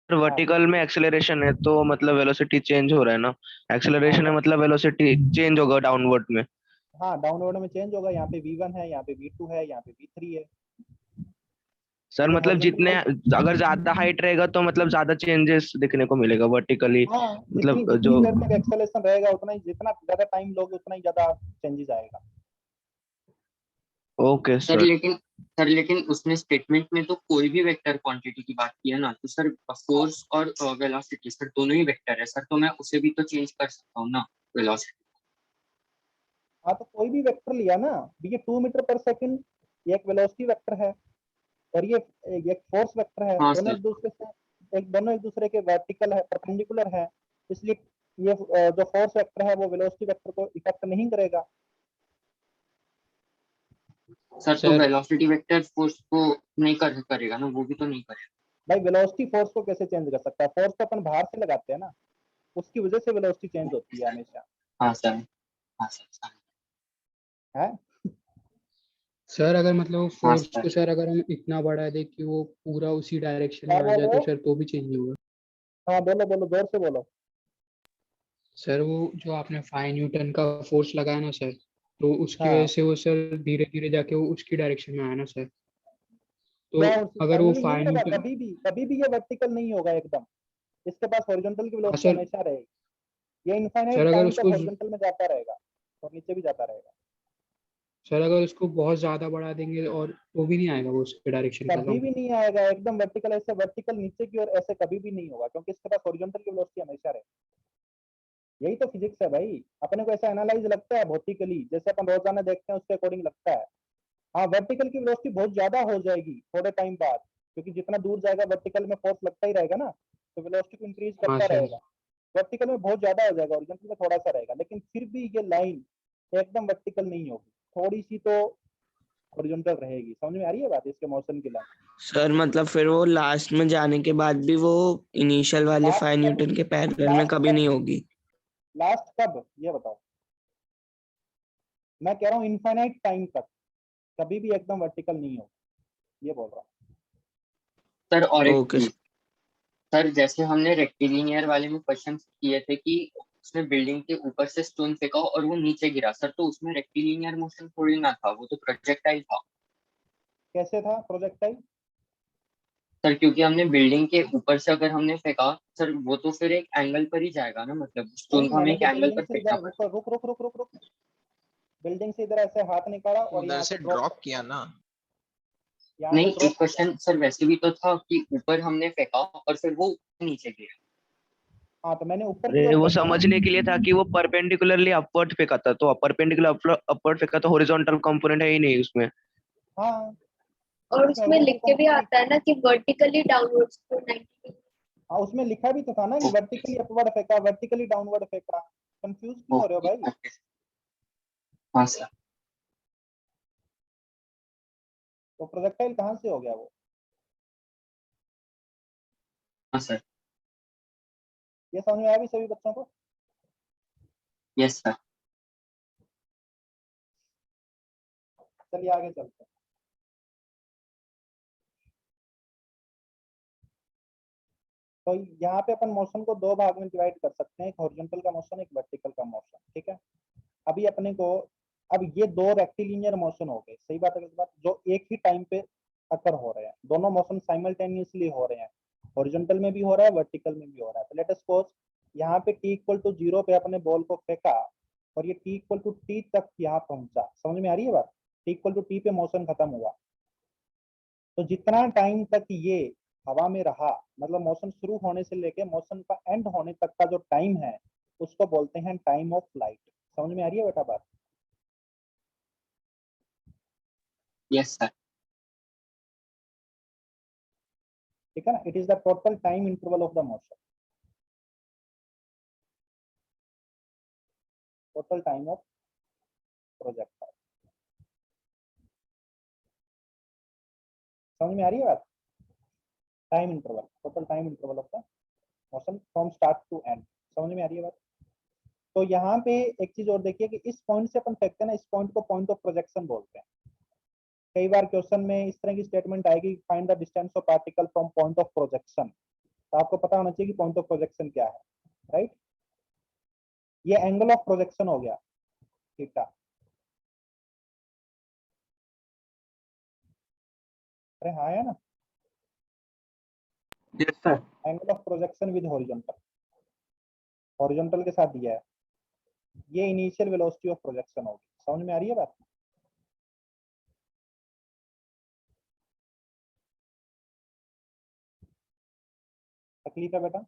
हाँ वर्टिकल में एक्सेलरेशन है तो मतलब वेलोसिटी चेंज हो रहा है ना। हाँ एक्सेलरेशन है मतलब वेलोसिटी चेंज होगा डाउनवर्ड में। हाँ डाउनवर्ड में चेंज होगा। यहाँ पे v1 है, यहाँ पे v2 है, यहाँ पे v3 है। सर ये मतलब हॉरिजॉन्टल जितने, वाली, अगर ज्यादा हाइट रहेगा तो मतलब ज्यादा चेंजेस दिखने को मिलेगा वर्टिकली। हाँ जितनी मतलब जितनी जो, देर तक एक्सेलरेशन रहेगा उतना ही, जितना ज्यादा टाइम लोगे उतना ही ज्यादा चेंजेस आएगा। Okay sir sir. लेकिन, सर लेकिन उसने स्टेटमेंट में तो कोई भी वेक्टर क्वांटिटी की बात की है ना, तो सर हाँ फोर्स और वेलोसिटी सर दोनों ही वेक्टर है सर, तो मैं उसे भी तो चेंज कर सकता हूँ ना वेलोसिटी। हाँ तो कोई भी वेक्टर लिया ना, ये 2 मीटर पर सेकंड, ये एक वेलोसिटी वेक्टर है और ये एक फोर्स वेक्टर है, हाँ दोनों सर। एक दूसरे से दोनों एक दूसरे के वर्टिकल है, परपेंडिकुलर है, इसलिए ये जो फोर्स वेक्टर है वो वेलोसिटी वेक्टर को इफेक्ट नहीं करेगा। सर तो सर वेलोसिटी वेक्टर फोर्स को नहीं करेगा ना, वो भी तो नहीं करेगा। भाई वेलोसिटी फोर्स को कैसे चेंज कर सकता है? फोर्स तो अपन बाहर से लगाते हैं ना, उसकी वजह से वेलोसिटी चेंज होती है हमेशा। हाँ सर। हाँ सर। है सर अगर मतलब वो हाँ फोर्स सर। को सर अगर हम इतना बढ़ा दे कि वो पूरा उसी डायरेक्शन क्या में आ बोल जाए रहे तो हो? सर तो भी चेंज नहीं होगा। हाँ बोलो बोलो, जोर से बोलो। सर वो जो आपने 5 न्यूटन का फोर्स लगाया ना सर, तो उसकी वजह हाँ से वो सर धीरे धीरे जाके वो उसकी डायरेक्शन में आया ना सर, तो वो अगर वो फाइनली नहीं 5 होगा, न्यूटन। कभी भी ये वर्टिकल नहीं होगा एकदम, इसके पास हॉरिजॉन्टल की हाँ वेलोसिटी सर। हमेशा रहेगी, ये सर इनफाइनाइट अगर टाइम तक उसको हॉरिजॉन्टल में जाता रहेगा और नीचे भी जाता रहेगा। सर अगर उसको बहुत ज्यादा बढ़ा देंगे और तो भी नहीं आएगा वो उसके डायरेक्शन कभी खत्म। भी नहीं आएगा एकदम वर्टिकल, ऐसे वर्टिकल नीचे की ओर ऐसे कभी भी नहीं होगा, क्योंकि इसके पास हॉरिजॉन्टल की वेलोसिटी हमेशा रहेगी। यही तो फिजिक्स है भाई, अपने को ऐसा एनालाइज लगता है भौतिकली, जैसे अपन रोजाना देखते हैं उसके अकॉर्डिंग लगता है। हाँ वर्टिकल की वेलोसिटी बहुत ज्यादा हो जाएगी थोड़े टाइम बाद, क्योंकि जितना दूर जाएगा वर्टिकल में फोर्स लगता ही रहेगा ना, तो वेलोसिटी को इंक्रीज हाँ करता सर। रहेगा। वर्टिकल में बहुत ज्यादा हो जाएगा, हॉरिजॉन्टल में थोड़ा सा रहेगा, लेकिन फिर भी ये लाइन एकदम वर्टिकल नहीं होगी, थोड़ी सी तो हॉरिजॉन्टल रहेगी। समझ में आ रही है बात, इसके मोशन की लाइन। सर मतलब फिर वो लास्ट में जाने के बाद भी वो इनिशियल वाले लास्ट 5 न्यूटन के पैरेलल में लास्ट कभी कब नहीं होगी। लास्ट कब ये बताओ? मैं कह रहा हूँ इनफाइनाइट टाइम तक कभी भी एकदम वर्टिकल नहीं होगा, ये बोल रहा हूँ। सर और एक ओके। चीज, सर जैसे हमने रेक्टिलिनियर वाले में क्वेश्चन किए थे कि उसने बिल्डिंग के ऊपर से स्टोन फेंका और वो नीचे गिरा, सर तो उसमें रेक्टिलिनियर मोशन थोड़ी ना था, वो तो प्रोजेक्टाइल था। कैसे था प्रोजेक्टाइल? सर क्योंकि हमने बिल्डिंग के ऊपर से अगर हमने फेंका सर, वो तो फिर एक एंगल पर ही जाएगा ना, मतलब स्टोन नहीं, को हमें मैंने एक तो एंगल बिल्डिंग पर से फेंकना इधर रुक पड़ता। रुक रुक रुक रुक रुक बिल्डिंग से इधर ऐसे हाथ निकाला और उधर यहाँ से से ड्रॉप ड्रॉप किया ना। नहीं, ड्रॉप एक किया। क्वेश्चन सर वैसे भी तो था कि ऊपर हमने फेंका और फिर वो नीचे गिरा। हाँ तो मैंने ऊपर की अरे ओर वो फेंका ना। समझने के लिए था कि वो परपेंडिकुलरली अपवर्ड फेंका था, तो परपेंडिकुलर अपवर्ड फेंका तो हॉरिजॉन्टल कंपोनेंट है ही नहीं उसमें। हाँ और उसमें उसमें लिख हॉरिजॉन्टल के भी कंपोनेंट। आता है ना कि वर्टिकली डाउनवर्ड्स टू 90। हाँ उसमें लिखा भी तो था ना कि ओके वर्टिकली अपवर्ड फेंका, वर्टिकली डाउनवर्ड फेंका। कंफ्यूज क्यों हो रहे हो ओके भाई? ओके। हाँ सर। तो प्रोजेक्टाइल कहाँ से हो गया वो? हाँ सर। ये समझ में आया भी सभी बच्चों को? Yes sir. चलिए आगे चलते हैं। तो यहाँ पे अपन मोशन को दो भाग में डिवाइड कर सकते हैं, एक हॉरिजॉन्टल का मोशन, एक वर्टिकल का मोशन। ठीक है, अभी अपने को, अब ये दो रेक्टिलिनियर मोशन हो गए, सही बात है गलत बात, जो एक ही टाइम पे अकर हो रहे हैं, दोनों मोशन साइमल्टेनियसली हो रहे हैं, हॉरिजॉन्टल में भी हो रहा है, वर्टिकल में भी हो रहा है। तो लेट अस सपोज यहाँ पे t इक्वल टू 0 पे अपने बॉल को फेंका और ये t इक्वल टू t तक यहाँ पहुंचा। समझ में आ रही है बात? t इक्वल टू t पे मोशन खत्म हुआ, तो जितना टाइम तक ये हवा में रहा, मतलब मोशन शुरू होने से लेके मोशन का एंड होने तक का जो टाइम है, उसको बोलते हैं टाइम ऑफ फ्लाइट। समझ में आ रही है बेटा बात? Yes sir. ठीक है ना, it is the total time interval of the motion, total time of projectile. समझ में आ रही है बात? Time interval, total time interval of the motion from start to end. समझ में आ रही है बात? तो यहाँ पे एक चीज और देखिए कि इस पॉइंट से अपन फेंकते हैं ना, इस पॉइंट को पॉइंट ऑफ प्रोजेक्शन बोलते हैं। कई बार क्वेश्चन में इस तरह की स्टेटमेंट आएगी, find the distance of particle from point of projection, तो आपको पता होना चाहिए कि पॉइंट ऑफ प्रोजेक्शन क्या है, राइट? ये एंगल ऑफ प्रोजेक्शन हो गया थीटा। अरे हाँ है ना, yes sir. Angle of projection with horizontal, horizontal के साथ दिया है, ये इनिशियल वेलोसिटी ऑफ प्रोजेक्शन होगी। समझ में आ रही है बात? तकलीफ है बेटा?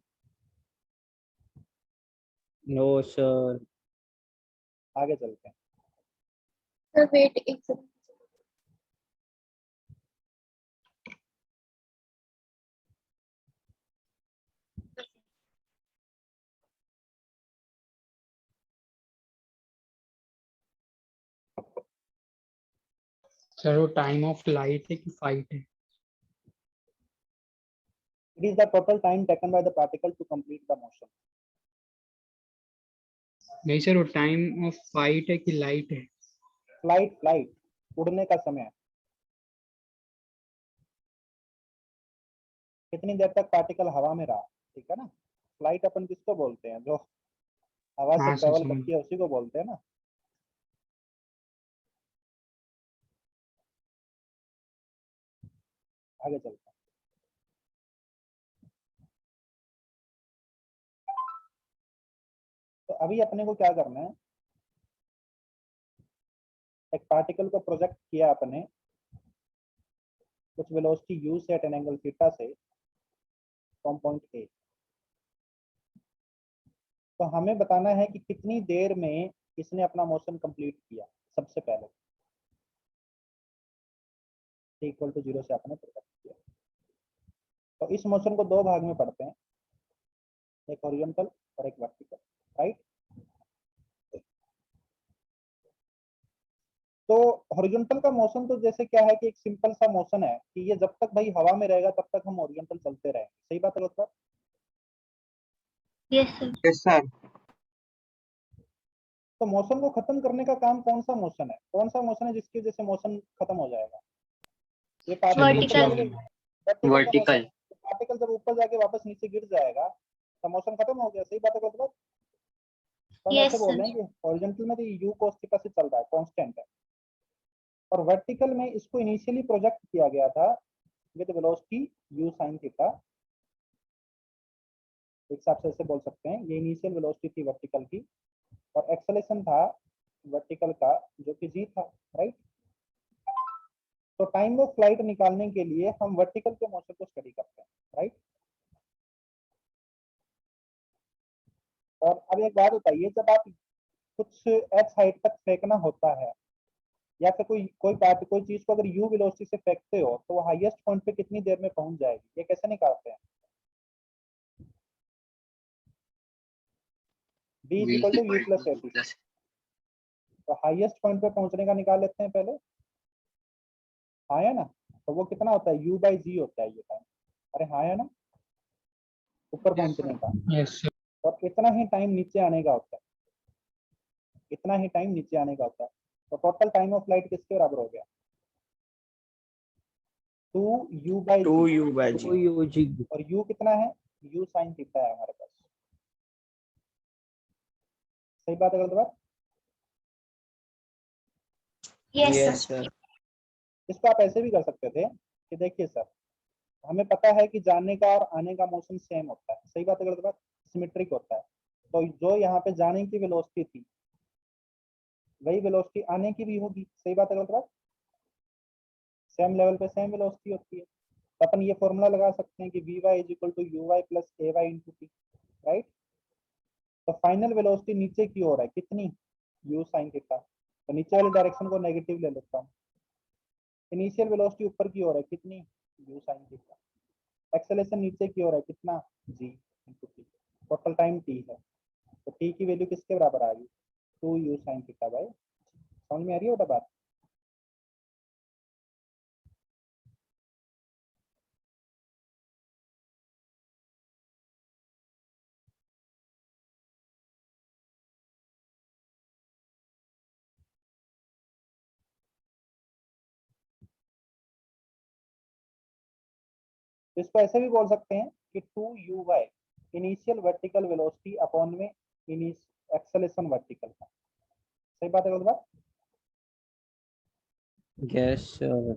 No sir. आगे चलते हैं। सर वेट एक सेकंड। सर वो टाइम ऑफ लाइट है कि फाइट है? It is the total time taken by the particle to complete the motion. नहीं सर, वो टाइम ऑफ फाइट है कि लाइट है? फ्लाइट उड़ने का समय, कितनी देर तक पार्टिकल हवा में रहा, ठीक है ना। फ्लाइट अपन किसको बोलते हैं, जो हवा से हाँ सर, ट्रेवल समझ। करती है उसी को बोलते हैं ना। आगे चलते हैं। तो अभी अपने को क्या करना है, एक पार्टिकल को प्रोजेक्ट किया अपने कुछ वेलोसिटी u से एट एन एंगल थीटा से फ्रॉम पॉइंट ए। तो हमें बताना है कि कितनी देर में इसने अपना मोशन कंप्लीट किया। सबसे पहले इक्वल टू 0 से आपने प्रोजेक्ट किया। तो इस मोशन को दो भाग में पढ़ते हैं, एक हॉरिजॉन्टल और एक वर्टिकल, राइट। तो हॉरिजॉन्टल का मोशन तो जैसे क्या है कि एक सिंपल सा मोशन है कि ये जब तक भाई हवा में रहेगा तब तक हम हॉरिजॉन्टल चलते रहेंगे। सही बात है दोस्तों? Yes sir. Yes sir. तो मोशन को खत्म करने का काम कौन सा मोशन है, कौन सा मोशन है जिसकी वजह से मोशन खत्म हो जाएगा? ये Vertical. वर्टिकल। पार्टिकल जब ऊपर जाके वापस नीचे गिर जाएगा तो मोशन खत्म हो गया। सही बात है दोस्तों? तो हम Yes, ऐसे बोल रहे sir. हैं कि हॉरिजॉन्टल में तो यू cos थीटा से चल रहा है, कांस्टेंट है। और वर्टिकल में इसको इनिशियली प्रोजेक्ट किया गया था with velocity u sin theta. एक हिसाब से ऐसे बोल सकते हैं, ये इनिशियल वेलोसिटी थी वर्टिकल की और एक्सेलेरेशन था वर्टिकल का जो कि g था, राइट। तो टाइम ऑफ फ्लाइट निकालने के लिए हम वर्टिकल के मोशन को स्टडी करते हैं, राइट। और अब एक बात बताइए, जब आप कुछ h हाइट तक फेंकना होता है या फिर कोई चीज को अगर u वेलोसिटी से फेंकते हो तो वो हाईएस्ट पॉइंट पे कितनी देर में पहुंच जाएगी, ये कैसे निकालते हैं? v v equal to equal u plus to a u t. plus तो हाईएस्ट पॉइंट पे पहुंचने का निकाल लेते हैं पहले, हाँ है ना। तो वो कितना होता है, u बाई जी होता है ये टाइम। अरे हाँ है ना, ऊपर पहुंचने का। Yes sir. और इतना ही टाइम नीचे आने का होता है, इतना ही टाइम नीचे आने का होता है। तो टोटल टाइम ऑफ फ्लाइट किसके बराबर हो गया? 2u by two g. U by g. और u कितना है, u साइन थीटा है हमारे पास। सही बात है गलत बात? Yes, yes sir. सर। इसको आप ऐसे भी कर सकते थे कि देखिए सर, हमें पता है कि जाने का और आने का मोशन सेम होता है। सही बात है गलत बात? सिमेट्रिक होता है। तो जो यहाँ पे जाने की वेलोसिटी थी वही वेलोसिटी आने की भी होगी। सही बात है गलत बात? सेम लेवल पे सेम वेलोसिटी होती है। तो अपन ये फॉर्मूला लगा सकते हैं कि v y is equal to u y plus a y into t, right. तो फाइनल वेलोसिटी नीचे की ओर है कितनी, यू साइन थीटा। तो नीचे वाली डायरेक्शन को नेगेटिव ले लेता हूँ। इनिशियल वेलोसिटी ऊपर की ओर है कितनी, यू साइन थीटा। एक्सेलरेशन नीचे की ओर है कितना, g into t. Total time t है, तो टी की वैल्यू किसके बराबर आ गई, 2u साइन थीटा बाय। समझ में आ रही है बेटा बात? इसको ऐसे भी बोल सकते हैं कि 2u initial vertical velocity upon में एक्सेलरेशन वर्टिकल का। सही बात है गलत बात? Yes sir.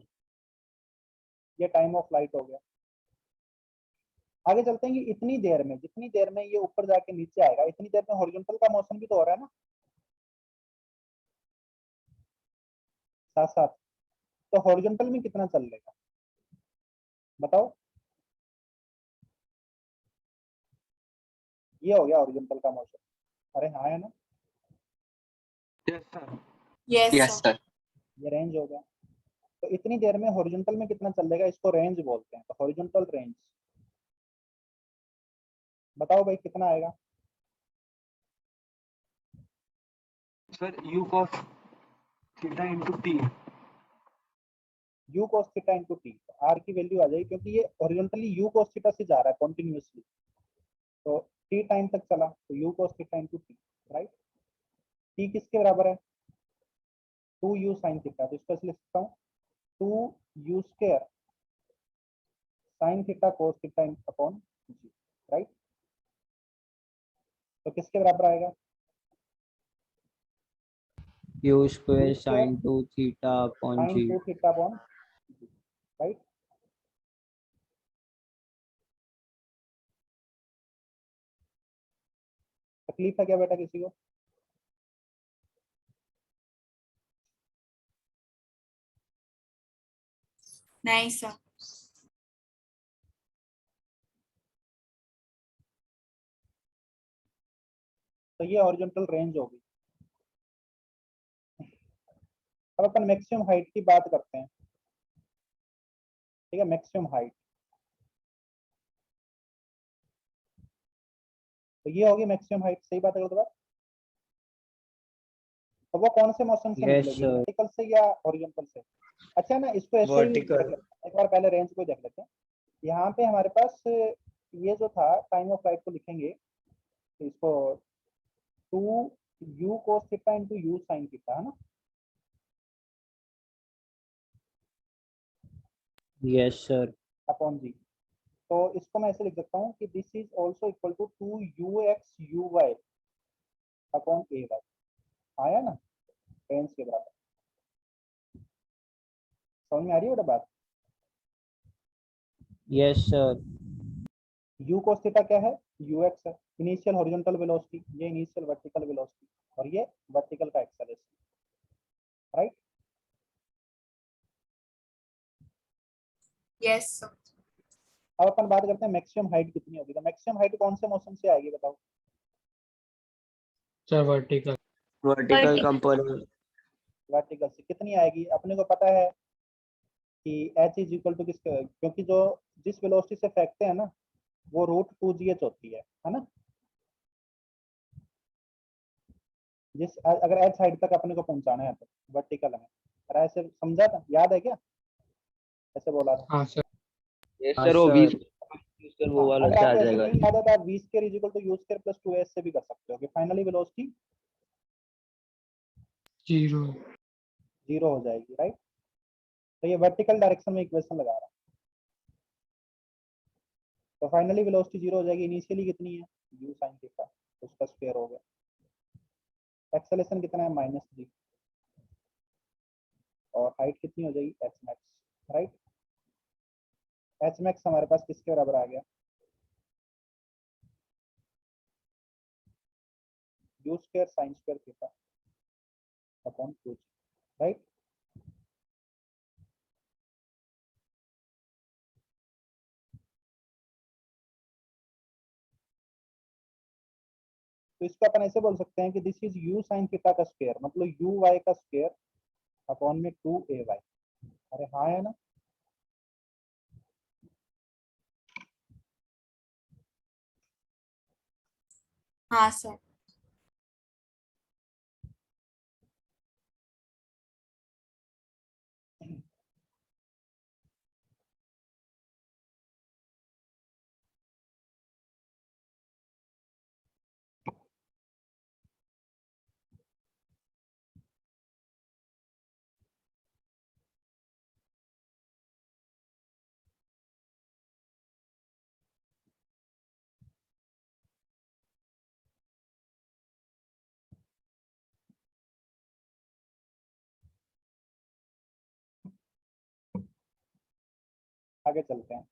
ये टाइम ऑफ फ्लाइट हो गया। आगे चलते हैं कि इतनी देर में, जितनी देर में ये ऊपर जाके नीचे आएगा इतनी देर में हॉरिजॉन्टल का मोशन भी तो हो रहा है ना साथ साथ। तो हॉरिजॉन्टल में कितना चल लेगा बताओ? ये हो गया हॉरिजॉन्टल का मोशन। अरे हाँ है ना। Yes sir. Yes, yes sir. sir ये रेंज होगा। तो इतनी देर में हॉरिजॉन्टल में कितना चलेगा, इसको रेंज बोलते हैं। तो हॉरिजॉन्टल रेंज बताओ भाई कितना आएगा। Sir u cos theta into t. u cos theta into t, R की वैल्यू आ जाएगी क्योंकि ये हॉरिजॉन्टली u cos थीटा से जा रहा है कॉन्टिन्यूसली। तो t टाइम तक चला तो u cos theta into t, right. t किसके बराबर है, 2u sin थीटा। तो इसको ऐसे लिख सकता हूँ 2u square sin theta cos theta upon g, right. तो किसके बराबर आएगा, q square u square sine 2 theta upon sin g. 2 theta upon g, right. तकलीफ है क्या बेटा किसी को। नहीं सर। तो ये हॉरिजॉन्टल रेंज होगी। अब अपन मैक्सिमम हाइट की बात करते हैं, ठीक है। मैक्सिमम हाइट, तो ये होगी मैक्सिमम हाइट, सही बात है तो बात। तो वो कौन से मोशन से यस निकलेगी, सर। वर्टिकल से या हॉरिजॉन्टल से। अच्छा ना, इसको ऐसे ही देख वर्टिकल। लेते हैं। एक बार पहले रेंज को देख लेते हैं। यहाँ पे हमारे पास ये जो था टाइम ऑफ फ्लाइट को लिखेंगे, तो इसको 2u cos theta into u sin theta, है ना। Yes sir. Upon g. तो इसको मैं ऐसे लिख सकता हूँ कि this is also equal to 2ux uy upon a y. आया ना, रेंज के बराबर। समझ में आ रही है बेटा बात। Yes sir. u cos theta क्या है, ux है, इनिशियल हॉरिजॉन्टल वेलोसिटी, ये इनिशियल वर्टिकल वेलोसिटी, और ये वर्टिकल का एक्सेलरेशन, राइट। Yes sir. अब अपन बात करते हैं मैक्सिमम हाइट कितनी होगी। तो मैक्सिमम हाइट कौन से मोशन से आएगी बताओ। Sir vertical. Vertical component. Vertical से कितनी आएगी, अपने को पता है कि h इज इक्वल टू किसके, क्योंकि जो जिस वेलोसिटी से फेंकते हैं ना वो √2gh होती है ना। जिस अगर h हाइट तक अपने को पहुंचाना है तो वर्टिकल में, अरे ऐसे समझा था, याद है क्या, ऐसे बोला था। हाँ सर। यस हाँ सर वो सर। 20 सर वो हाँ, वाला अगर से आ आपको ऐसे जाएगा। नहीं याद है तो आप v square is equal to u square plus 2h से भी कर सकते हो कि फाइनली वेलोसिटी 0। 0 हो जाएगी, राइट। तो ये वर्टिकल डायरेक्शन में इक्वेशन लगा रहा हूँ। तो फाइनली वेलोसिटी 0 हो जाएगी। इनिशियली कितनी है, u sin थीटा, उसका स्क्वायर हो गया। एक्सेलरेशन कितना है, -g, और हाइट कितनी हो जाएगी, h max, right. h max हमारे पास किसके बराबर आ गया, u square sin square theta upon 2g, right. तो इसको अपन ऐसे बोल सकते हैं कि this is u sin theta का स्क्वायर, मतलब uy का स्क्वायर अपॉन में 2ay। अरे हाँ है ना। हाँ सर। आगे चलते हैं।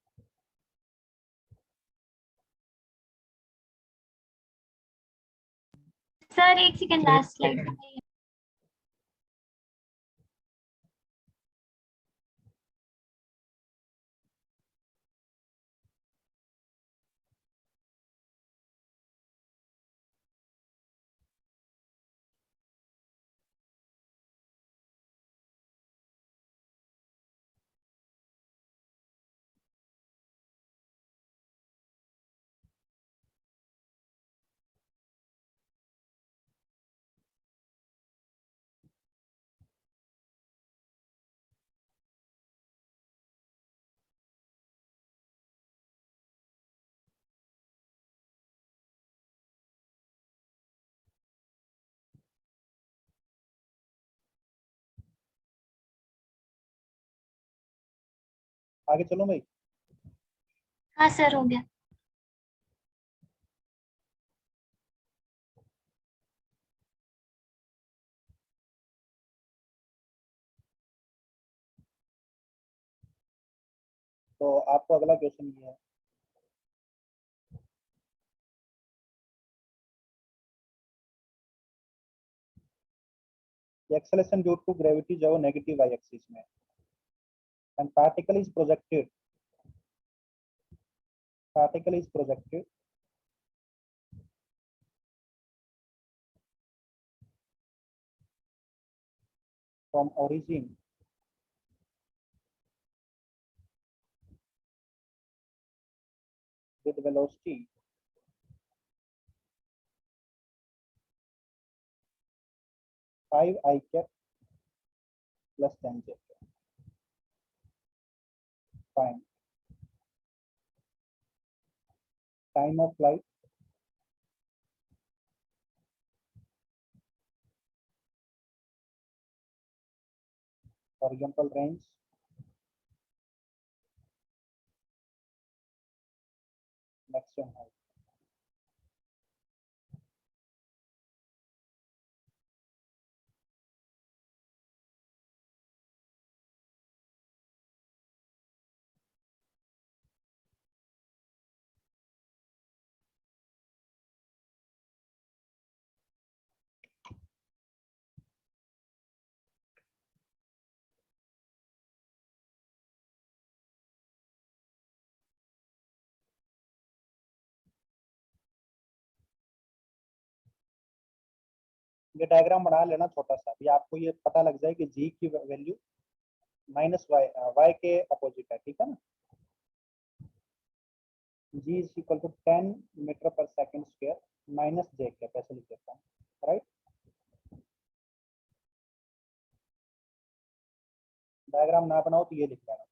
सर एक सेकंड, लास्ट स्लाइड। आगे चलो भाई। हाँ सर हो गया। तो आपको अगला क्वेश्चन ये है, एक्सेलरेशन ड्यू टू ग्रेविटी जो है नेगेटिव वाई एक्सिस में, and particle is projected from origin with velocity five I cap plus 10 j cap. Find time of flight horizontal range maximum height. ये डायग्राम बना लेना छोटा सा, अभी आपको ये पता लग जाए कि जी की वैल्यू माइनस वाई के अपोजिट है, ठीक है ना। जी इज इक्वल टू 10 मीटर पर सेकंड स्क्वायर माइनस जे के, ऐसे लिख देता हूँ, राइट। डायग्राम ना बनाओ तो ये लिख लेना।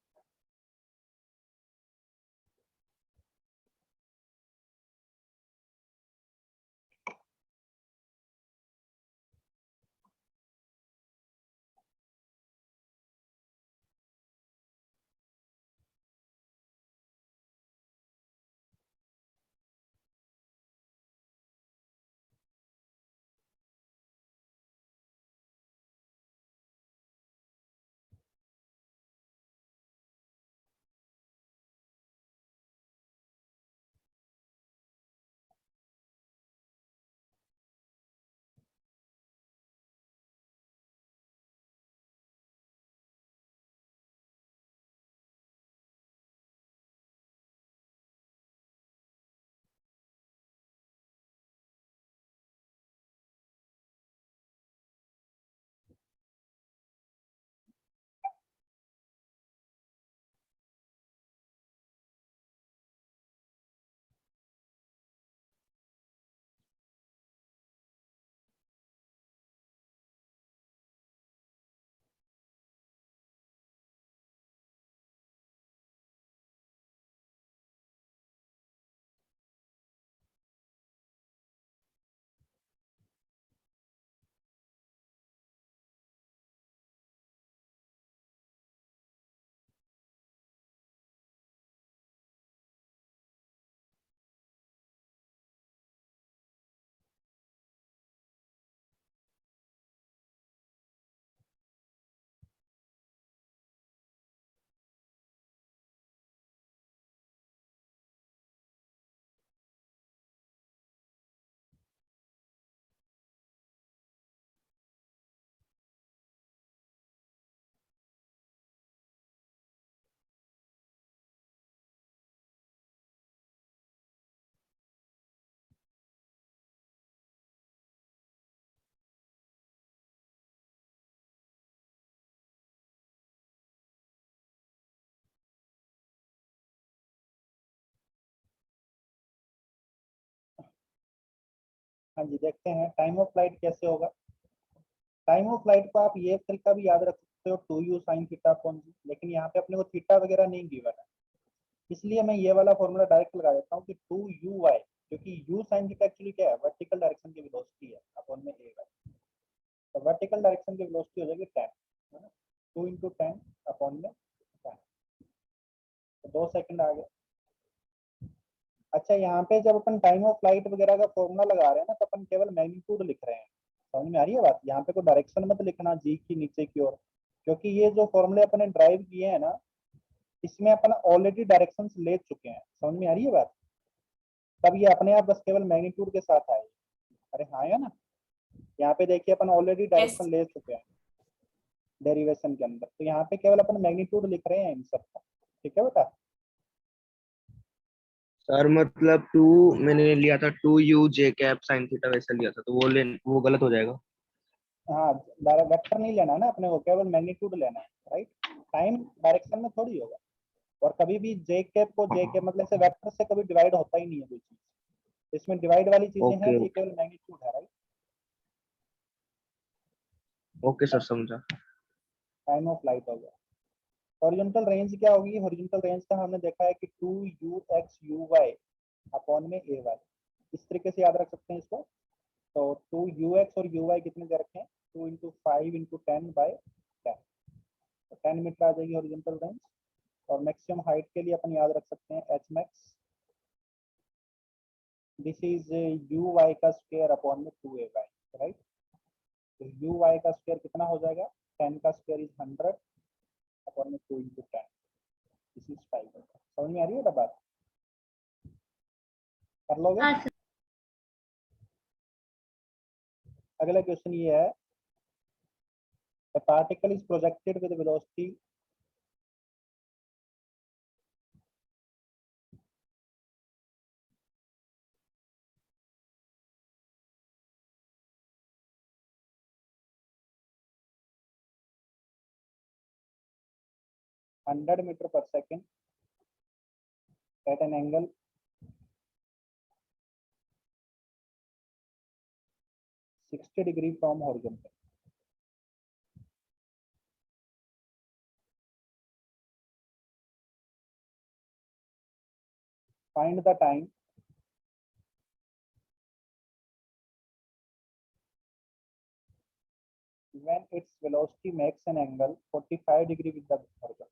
हाँ जी, देखते हैं टाइम ऑफ फ्लाइट कैसे होगा। टाइम ऑफ फ्लाइट को आप ये तरीका भी याद रख सकते हो 2u sin थीटा अपॉन जी, लेकिन यहाँ पे अपने को थीटा वगैरह नहीं गिवन है, इसलिए मैं ये वाला फॉर्मूला डायरेक्ट लगा देता हूँ कि 2u y, क्योंकि u sin थीटा एक्चुअली क्या है, वर्टिकल डायरेक्शन की वेलोसिटी है अपॉन में a y, तो वर्टिकल डायरेक्शन की वेलोसिटी हो जाएगी 10, है ना, 2 × 10 अपॉन में 10। 2 सेकंड आ गए। अच्छा, यहाँ पे जब अपन टाइम ऑफ फ्लाइट वगैरह का फॉर्मूला लगा रहे हैं ना, तो अपन केवल मैग्नीट्यूड लिख रहे हैं। समझ में आ रही है बात? यहाँ पे कोई डायरेक्शन मत लिखना जी की नीचे की ओर, क्योंकि ये जो फॉर्मूले अपने ड्राइव किए हैं ना, इसमें अपन ऑलरेडी डायरेक्शन ले चुके हैं। समझ में आ रही है बात? तब ये अपने आप बस केवल मैग्नीट्यूड के साथ आए। अरे हाँ या ना, यहाँ पे देखिए अपन ऑलरेडी डायरेक्शन ले चुके हैं डेरिवेशन के अंदर, तो यहाँ पे केवल अपन मैग्नीट्यूड लिख रहे हैं इन सब का। ठीक है बेटा? सर मतलब 2 मैंने लिया था 2u j cap sin theta, वैसा लिया था, तो वो गलत हो जाएगा। हाँ, वेक्टर नहीं लेना ना अपने को, केवल मैग्नीट्यूड लेना है, राइट? टाइम डायरेक्शन में थोड़ी होगा। और कभी भी जे कैप को जे कैप मतलब से वेक्टर से कभी डिवाइड होता ही नहीं है कोई चीज। इसमें डिवाइड वाली चीजें हैं, ओके तो ये केवल मैग्नीट्यूड है, राइट? ओके सर, समझा। टाइम ऑफ फ्लाइट हो गया। हॉरिजॉन्टल रेंज क्या होगी? हॉरिजॉन्टल रेंज का हमने देखा है कि 2ux uy अपॉन में ay, इस तरीके से याद रख सकते हैं इसको। तो 2ux और uy कितने दे रखे हैं? 2 इंटू 5 इंटू 10 बाई 10, तो 10 मीटर आ जाएगी हॉरिजॉन्टल रेंज। और मैक्सिमम हाइट के लिए अपन याद रख सकते हैं h max, this is uy का स्क्वायर अपॉन में 2ay, राइट? तो uy का स्क्वायर कितना हो जाएगा? 10 का स्क्वायर इज 100 अपॉन में 2 इंटू 10, दिस इज 5। समझ में आ रही है बात? कर लोगे? हाँ सर। अगला क्वेश्चन ये है, the particle is projected with velocity 100 metre पर second at an angle 60 degree from horizontal. Find the time when its velocity makes an angle 45 degree with the horizon.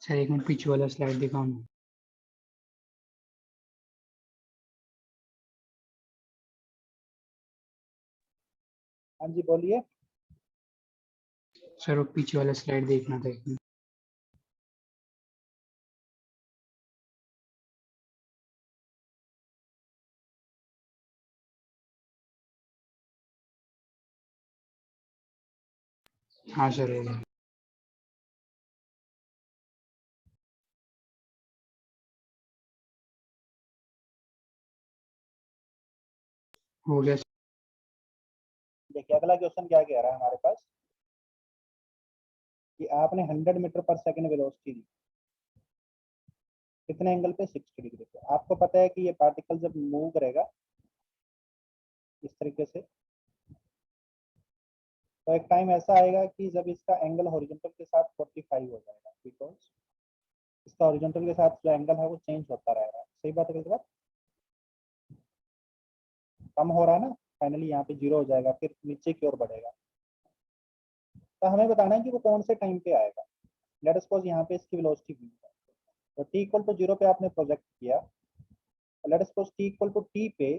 Sir एक मिनट पीछे वाला slide दिखाओ ना। हाँ जी बोलिए। सर वो पीछे वाला स्लाइड देखना था एक मिनट। हाँ सर हो गया। हो गया। देखिए अगला क्वेश्चन क्या कह रहा है हमारे पास कि आपने 100 मीटर पर सेकेंड वेलोसिटी दी, कितने एंगल पे? 60 डिग्री पे। आपको पता है कि ये पार्टिकल जब मूव करेगा इस तरीके से, तो एक टाइम ऐसा आएगा कि जब इसका एंगल हॉरिजॉन्टल के साथ 45 हो जाएगा, बिकॉज इसका हॉरिजॉन्टल के साथ जो एंगल है वो चेंज होता रहेगा। सही बात है गलत बात? कम हो रहा है ना, फाइनली यहाँ पे 0 हो जाएगा, फिर नीचे की ओर बढ़ेगा। तो हमें बताना है कि वो कौन से टाइम पे आएगा। लेट अस सपोज यहाँ पे इसकी वेलोसिटी v है, तो t इक्वल टू 0 पे आपने प्रोजेक्ट किया, let us suppose t equal to t पे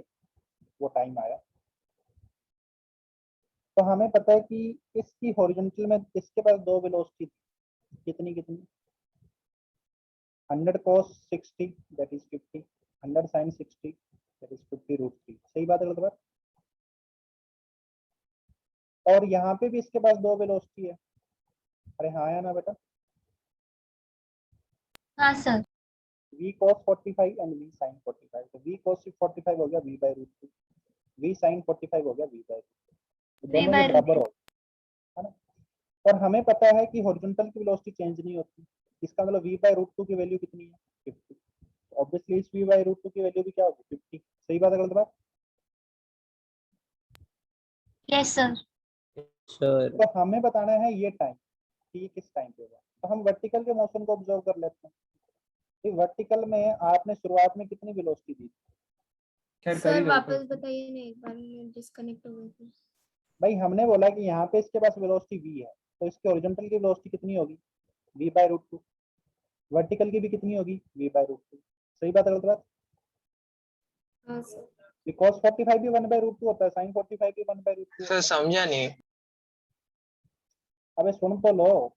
वो टाइम आया। तो हमें पता है कि इसकी हॉरिजॉन्टल में इसके पास दो वेलोसिटी थी, कितनी कितनी, 100 cos 60 that is 50, 100 sin 60 that is 50√3। सही बात है गलत बात? और यहाँ पे भी इसके पास दो वेलोसिटी है। अरे हाँ या ना बेटा? हाँ sir. v cos 45 and v sin 45। तो v cos 45 हो गया v/√2, v sin 45 हो गया v/√2, तो दोनों के बराबर हो, है ना। और हमें पता है कि हॉरिजॉन्टल की वेलोसिटी चेंज नहीं होती, इसका मतलब v/√2 की वैल्यू कितनी है, 50। ऑब्वियसली इस v/√2 की वैल्यू भी क्या होगी, 50। सही बात है गलत बात? Yes sir. सर तो हमें बताना है ये टाइम, कि किस टाइम पे होगा। तो हम वर्टिकल के मोशन को ऑब्जर्व कर लेते हैं। तो वर्टिकल में आपने शुरुआत में कितनी वेलोसिटी दी? सर वापस बताइए ना एक बार, मैं डिस्कनेक्ट हो गई थी। भाई हमने बोला कि यहाँ पे इसके पास वेलोसिटी v है, तो इसके हॉरिजॉन्टल की वेलोसिटी कितनी होगी, v/√2। वर्टिकल की भी कितनी होगी, v/√2। सही बात है गलत बात? हाँ सर। बिकॉज 45 भी 1/√2 होता है, sin 45 भी 1/√2 होता है। समझा नहीं। अबे सुन तो लो।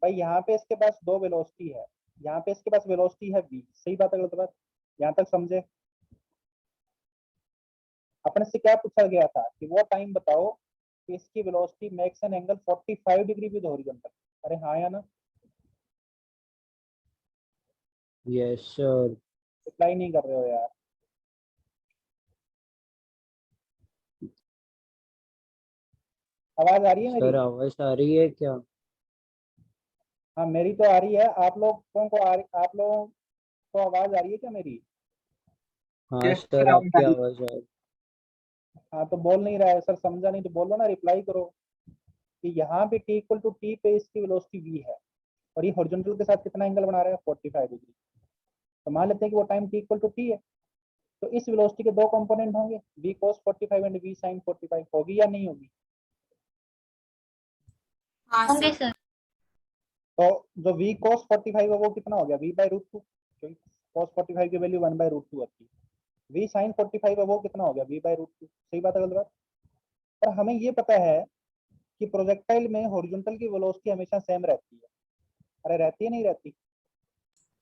भाई यहाँ पे इसके पास दो वेलोसिटी है, यहाँ पे इसके पास वेलोसिटी है v। सही बात है गलत बात? यहाँ तक समझे? अपने से क्या पूछा गया था कि वो टाइम बताओ कि इसकी velocity makes an angle 45 degree with horizontal. अरे हाँ या ना? Yes sir. रिप्लाई नहीं कर रहे हो यार। आवाज आ रही है मेरी? सर आवाज आ रही है क्या? हाँ मेरी तो आ रही है, आप लोगों को आप लोगों को आवाज आ रही है क्या मेरी? हाँ सर आपकी आवाज आ रही। हाँ तो बोल नहीं रहा है सर, समझा नहीं तो बोलो ना, रिप्लाई करो कि यहाँ पे t इक्वल टू टी पे इसकी वेलोसिटी v है, और ये हॉरिजॉन्टल के साथ कितना एंगल बना रहा है, 45 डिग्री। तो मान लेते हैं कि वो time t equal to t है, तो इस वेलोसिटी के दो कंपोनेंट होंगे, v cos 45 and v sin 45। होगी या नहीं होगी? होंगे सर। तो जो v cos 45 है वो कितना हो गया, v/√2, क्योंकि cos 45 की वैल्यू 1/√2 होती है। v sin 45 है वो कितना हो गया, v/√2। सही बात है गलत बात? पर हमें ये पता है कि प्रोजेक्टाइल में हॉरिजॉन्टल की वेलोसिटी हमेशा सेम रहती है। अरे रहती है नहीं रहती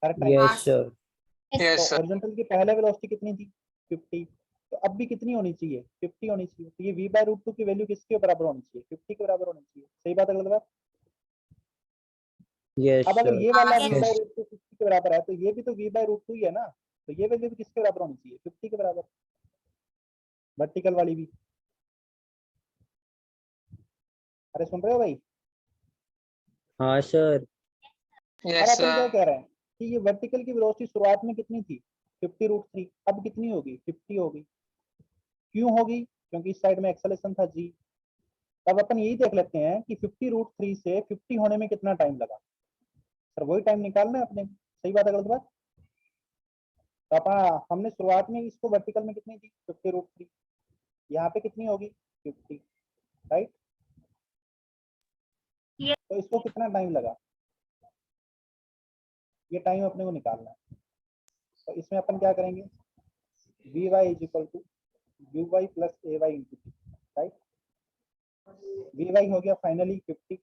हर टाइम? Yes sir. तो हॉरिजॉन्टल की पहले वेलोसिटी कितनी थी, 50। तो अब भी कितनी होनी चाहिए, 50 होनी चाहिए। तो ये v/√2 की वैल्यू किसके बराबर होनी चाहिए, 50 के बराबर होनी चाहिए। सही बात है गलत बात? यस अब अगर सर। ये वाला Yes. v/√2 50 के बराबर है, तो ये भी तो v/√2 ही है ना, तो ये वैल्यू भी किसके बराबर होनी चाहिए, 50 के बराबर, वर्टिकल वाली भी। अरे सुन रहे हो भाई? हाँ सर। अब अपन क्या कह रहे हैं कि ये वर्टिकल की वेलोसिटी शुरुआत में कितनी थी, 50√3, अब कितनी होगी, 50 होगी। क्यों होगी? क्योंकि इस साइड में एक्सेलेरेशन था g। तब अपन यही देख लेते हैं कि 50√3 से 50 होने में कितना टाइम लगा। सर वही टाइम निकालना है अपने। सही बात है गलत बात? तो अपन हमने शुरुआत में इसको वर्टिकल में कितनी थी, 50√3, यहाँ पे कितनी होगी, 50, राइट? Yes. तो इसको कितना टाइम लगा, ये टाइम अपने को निकालना है। तो इसमें अपन क्या करेंगे, vy is equal to uy plus ay into t, right? vy हो गया फाइनली 50,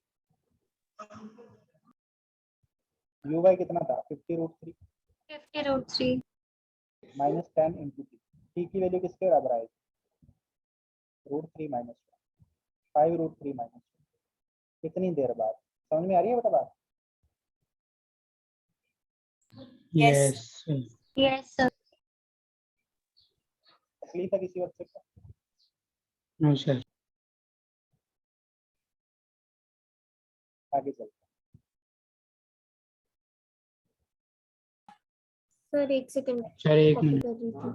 uy कितना था, 50√3 50√3। माइनस 10 इंटू टी की वैल्यू किसके बराबर आएगी, √3 माइनस 5√3 माइनस। कितनी देर बाद? समझ में आ रही है बेटा बात? Yes sir. Yes sir. तकलीफ है किसी बच्चे को? No sir. आगे चलते सर एक सेकंड सर एक कॉपी मिनट। कर रही थी।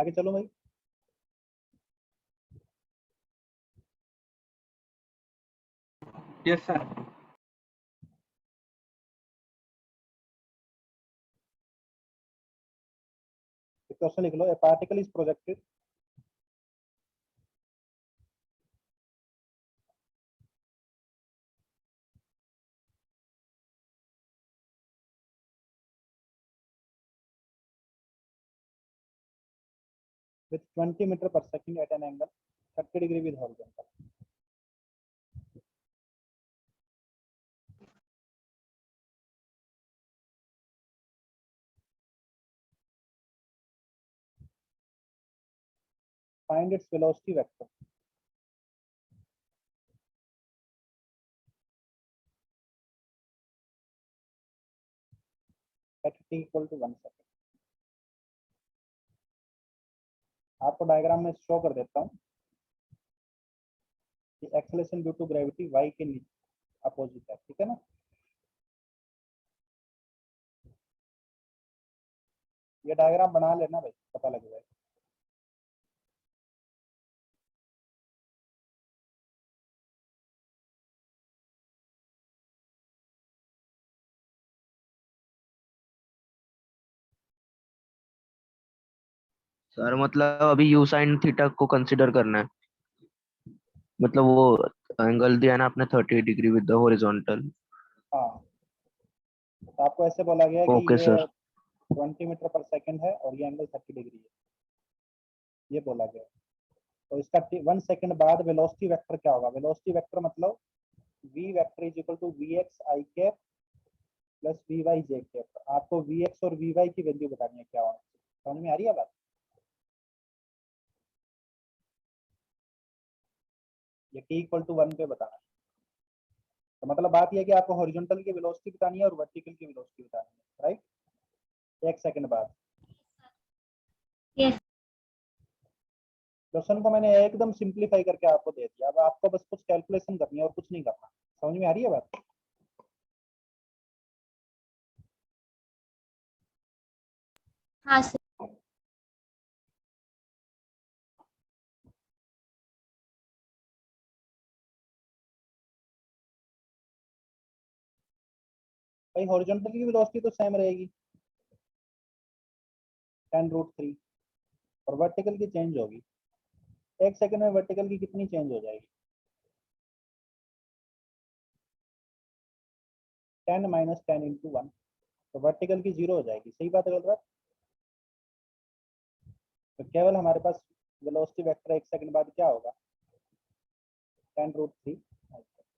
आगे चलो भाई। Yes sir. क्वेश्चन लिख लो, a particle is projected with 20 meter per second at an angle 30 degree with horizontal. Find its velocity vector. At t equal to 1 second. आपको डायग्राम में शो कर देता हूँ कि acceleration due to gravity y के opposite है, ठीक है ना। ये डायग्राम बना लेना भाई, पता लग जाएगा। सर मतलब अभी यू साइन थीटा को कंसीडर करना है, मतलब वो एंगल दिया है ना आपने 30 डिग्री विद द हॉरिजॉन्टल। हाँ, तो आपको ऐसे बोला गया कि ओके ये सर। 20 मीटर पर सेकंड है और ये एंगल 30 डिग्री है, ये बोला गया। तो इसका 1 सेकंड बाद वेलोसिटी वेक्टर क्या होगा? वेलोसिटी वेक्टर मतलब v vector is equal to vx i cap plus vy j cap. आपको vx और vy की वैल्यू बतानी है क्या होना चाहिए। समझ में आ रही है बात? ये t इक्वल टू 1 पे बताना है। तो मतलब बात यह है कि आपको हॉरिजॉन्टल की वेलोसिटी बतानी है और वर्टिकल की वेलोसिटी बतानी है, राइट? 1 सेकंड बाद। Yes. क्वेश्चन को मैंने एकदम सिंप्लीफाई करके आपको दे दिया, अब आपको बस कुछ कैलकुलेशन करनी है और कुछ नहीं करना। समझ में आ रही है बात? हाँ सर। भाई हॉरिजॉन्टल की वेलोसिटी तो सेम रहेगी 10√3 और वर्टिकल की चेंज होगी। 1 सेकंड में वर्टिकल की कितनी चेंज हो जाएगी? 10 माइनस 10 इंटू 1, तो वर्टिकल की 0 हो जाएगी। सही बात है, गलत बात? तो केवल हमारे पास वेलोसिटी वेक्टर 1 सेकंड बाद क्या होगा? 10√3।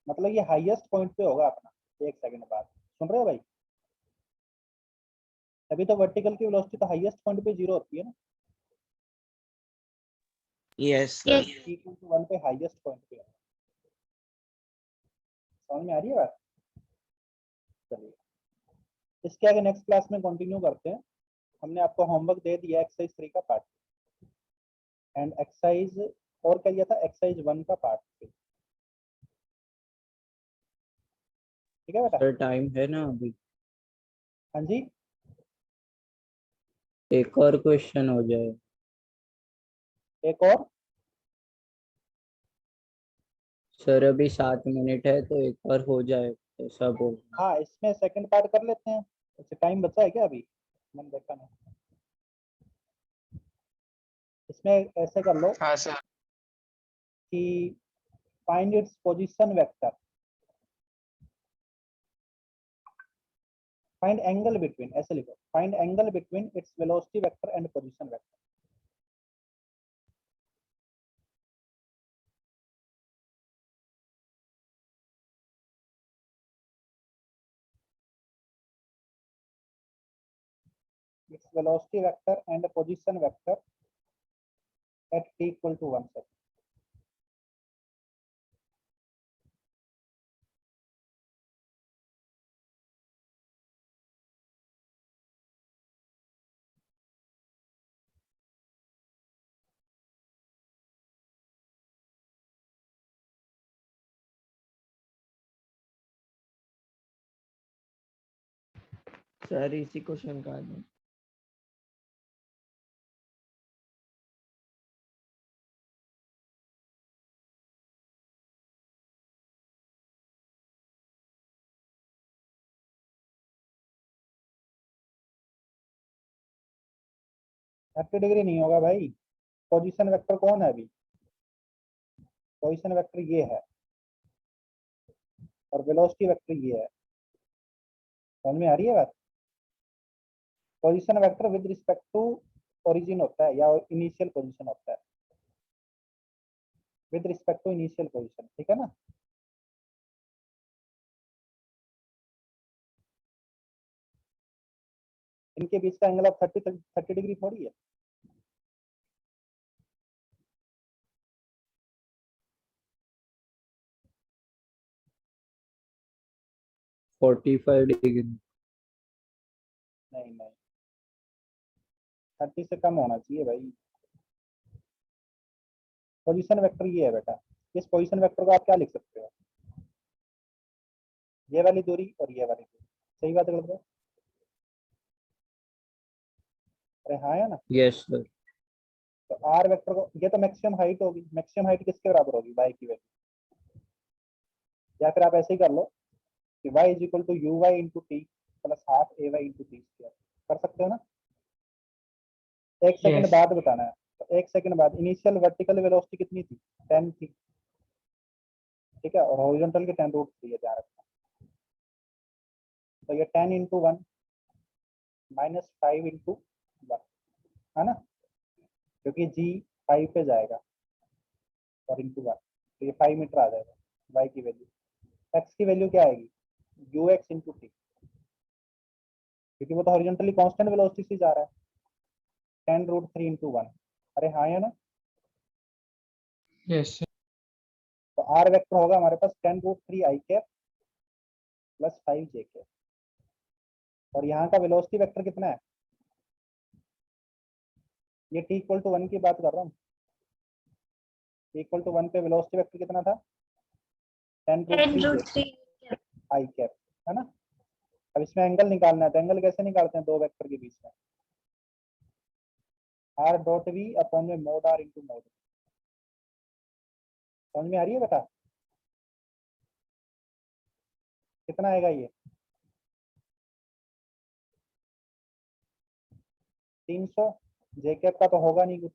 मतलब ये हाईएस्ट पॉइंट पे होगा अपना 1 सेकंड बाद। सुन रहे हो भाई? तभी तो वर्टिकल की वेलोसिटी तो हाईएस्ट पॉइंट पे 0 होती है ना। Yes Yes. Sir. Equal to 1 पे हाईएस्ट पॉइंट पे। समझ में आ रही है बात? चलिए इसके आगे नेक्स्ट क्लास में कंटिन्यू करते हैं। हमने आपको होमवर्क दे दिया एक्सरसाइज 3 का पार्ट एंड एक्सरसाइज और क्या दिया था? एक्सरसाइज 1 का पार्ट। ठीक है बेटा? सर टाइम है ना अभी? हाँ जी, एक और क्वेश्चन हो जाए। एक और। सर अभी 7 मिनट है तो एक और हो जाए ऐसा बोल। हाँ, इसमें सेकंड पार्ट कर लेते हैं। अच्छा टाइम बचा है क्या अभी? मैंने देखा नहीं। इसमें ऐसे कर लो हाँ सर। कि find its position vector, find angle between, ऐसे लिखो, find angle between its velocity vector and position vector. its velocity vector and position vector at t equal to 1 second. Sir इसी क्वेश्चन का 30 डिग्री नहीं होगा भाई, position vector कौन है अभी, पोजीशन वेक्टर ये है और वेलोसिटी वेक्टर ये है, समझ में आ रही है बात। Position vector with respect to origin होता है या इनिशियल पोजीशन होता है, with respect to initial position, ठीक है ना। इनके बीच का एंगल ऑफ 30 डिग्री थोड़ी है। 45 डिग्री। नहीं नहीं, 30 से कम होना चाहिए भाई। पोजीशन वेक्टर ये है बेटा, इस पोजीशन वेक्टर को आप क्या लिख सकते हो, ये वाली दूरी और ये वाली दूरी, सही बात है गलत बात? अरे हाँ है ना। Yes sir. तो आर वेक्टर को, ये तो मैक्सिमम हाइट होगी, मैक्सिमम हाइट किसके बराबर होगी, वाई की वैल्यू, या फिर आप ऐसे ही कर लो कि y is equal to u y into t plus half a y into t square, कर सकते हो ना। एक सेकंड Yes. बाद बताना है, तो एक सेकंड बाद इनिशियल वर्टिकल वेलोसिटी कितनी थी, 10 थी, ठीक है, और हॉरिजॉन्टल के 10 रूट थी, ये ध्यान रखना। तो ये 10 इंटू 1 माइनस 5 इंटू 1 है ना, क्योंकि जी 5 पे जाएगा और इंटू 1, तो ये 5 मीटर आ जाएगा। y की वैल्यू, x की वैल्यू क्या आएगी, यू एक्स इंटू टी, क्योंकि वो तो हॉरिजॉन्टली कांस्टेंट वेलोसिटी से जा रहा है, 10 रूट 3 इंटू 1। अरे हाँ है ना। Yes sir. तो आर वेक्टर होगा हमारे पास 10 रूट 3 आई कैप प्लस 5 जे कैप, और यहाँ का वेलोसिटी वेक्टर कितना है, ये t इक्वल टू 1 की बात कर रहा हूँ, t इक्वल टू 1 पे वेलोसिटी वेक्टर कितना था, 10 रूट 10 3 रूट 3 आई कैप, है ना। अब इसमें एंगल निकालना है, तो एंगल कैसे निकालते हैं दो वेक्टर के बीच में, आर डॉट वी अपॉन में मोड आर इंटू मोड, समझ में आ रही है बेटा, कितना आएगा ये 300, जे कैप का तो होगा नहीं कुछ,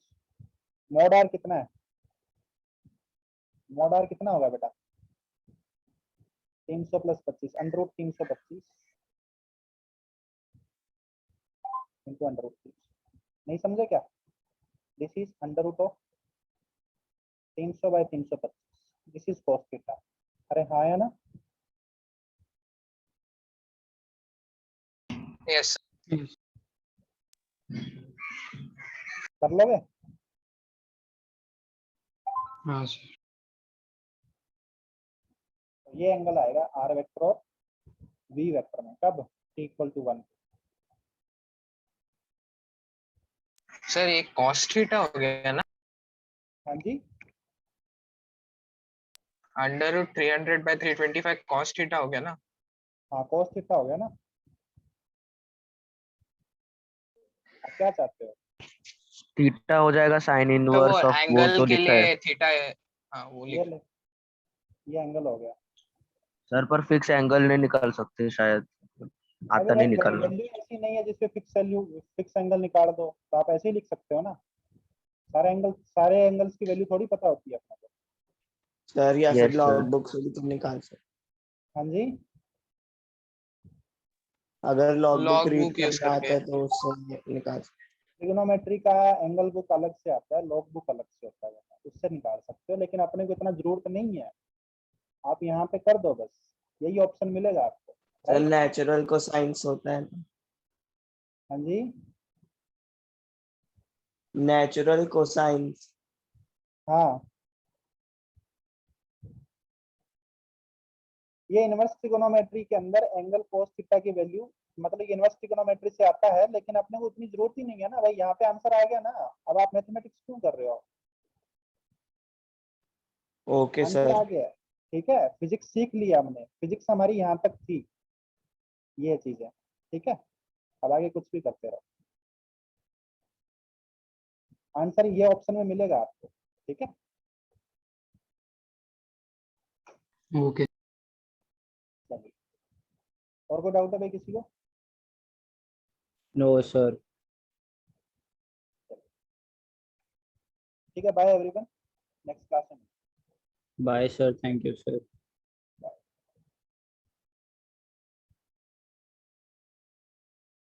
मोड आर कितना है, मोड आर कितना होगा बेटा, 300 plus 25 under root 325 into under root 3, नहीं समझे क्या, this is under root of 300 by 325, this is cos theta. अरे हाँ है ना, Yes. Yes. कर लोगे। हाँ सर। तो ये एंगल आएगा आर वेक्टर और वी वेक्टर में, कब t इक्वल टू 1, सर ये cos थीटा हो गया ना, हाँ जी, under root 300 by 325 cos theta हो गया ना। हाँ cos थीटा हो गया ना। आप क्या चाहते हो, थीटा हो जाएगा साइन तो वो इनवर्स ऑफ वो एंगल तो के लिखा है लिए थीटा है, हाँ वो ये लिख ले, ये एंगल हो गया। सर, पर फिक्स एंगल नहीं निकाल सकते शायद, अरे आता भाई नहीं निकालना। वैल्यू ऐसी नहीं है जिसपे फिक्स एंगल निकाल दो, तो आप ऐसे ही लिख सकते हो ना, सारे एंगल्स की वैल्यू थोड़ी पता होती है अपने को। सर या फिर यस सर। लॉग बुक से भी तुम निकाल सकते, हाँ जी, अगर log book log read book use करना आता करके। है तो उससे निकाल सकते। ट्रिग्नोमेट्री का एंगल बुक अलग से आता है, लॉग बुक अलग से होता है, उससे निकाल सकते हो, लेकिन अपने को इतना जरूरत नहीं है, आप यहाँ पे कर दो बस, यही ऑप्शन मिलेगा आपको, सर राइट। नेचुरल को साइंस होता है, हाँ जी, नेचुरल को साइंस। हाँ, ये इनवर्स ट्रिगोनोमेट्री के अंदर एंगल cos थीटा की वैल्यू, मतलब ये इनवर्स ट्रिगोनोमेट्री से आता है, लेकिन अपने को इतनी जरूरत ही नहीं है ना भाई, यहाँ पे आंसर आ गया ना, अब आप मैथमेटिक्स क्यों कर रहे हो, ओके आंसर आ सर। गया, ठीक है, फिजिक्स सीख लिया हमने, फिजिक्स हमारी यहाँ तक थी, ये चीज है, ठीक है, अब आगे कुछ भी करते रहो, आंसर ये ऑप्शन में मिलेगा आपको, ठीक है। ओके। चलिए, और कोई डाउट है भाई किसी को, नो सर। ठीक है, बाय एवरीवन, नेक्स्ट क्लास में। Bye sir, thank you sir.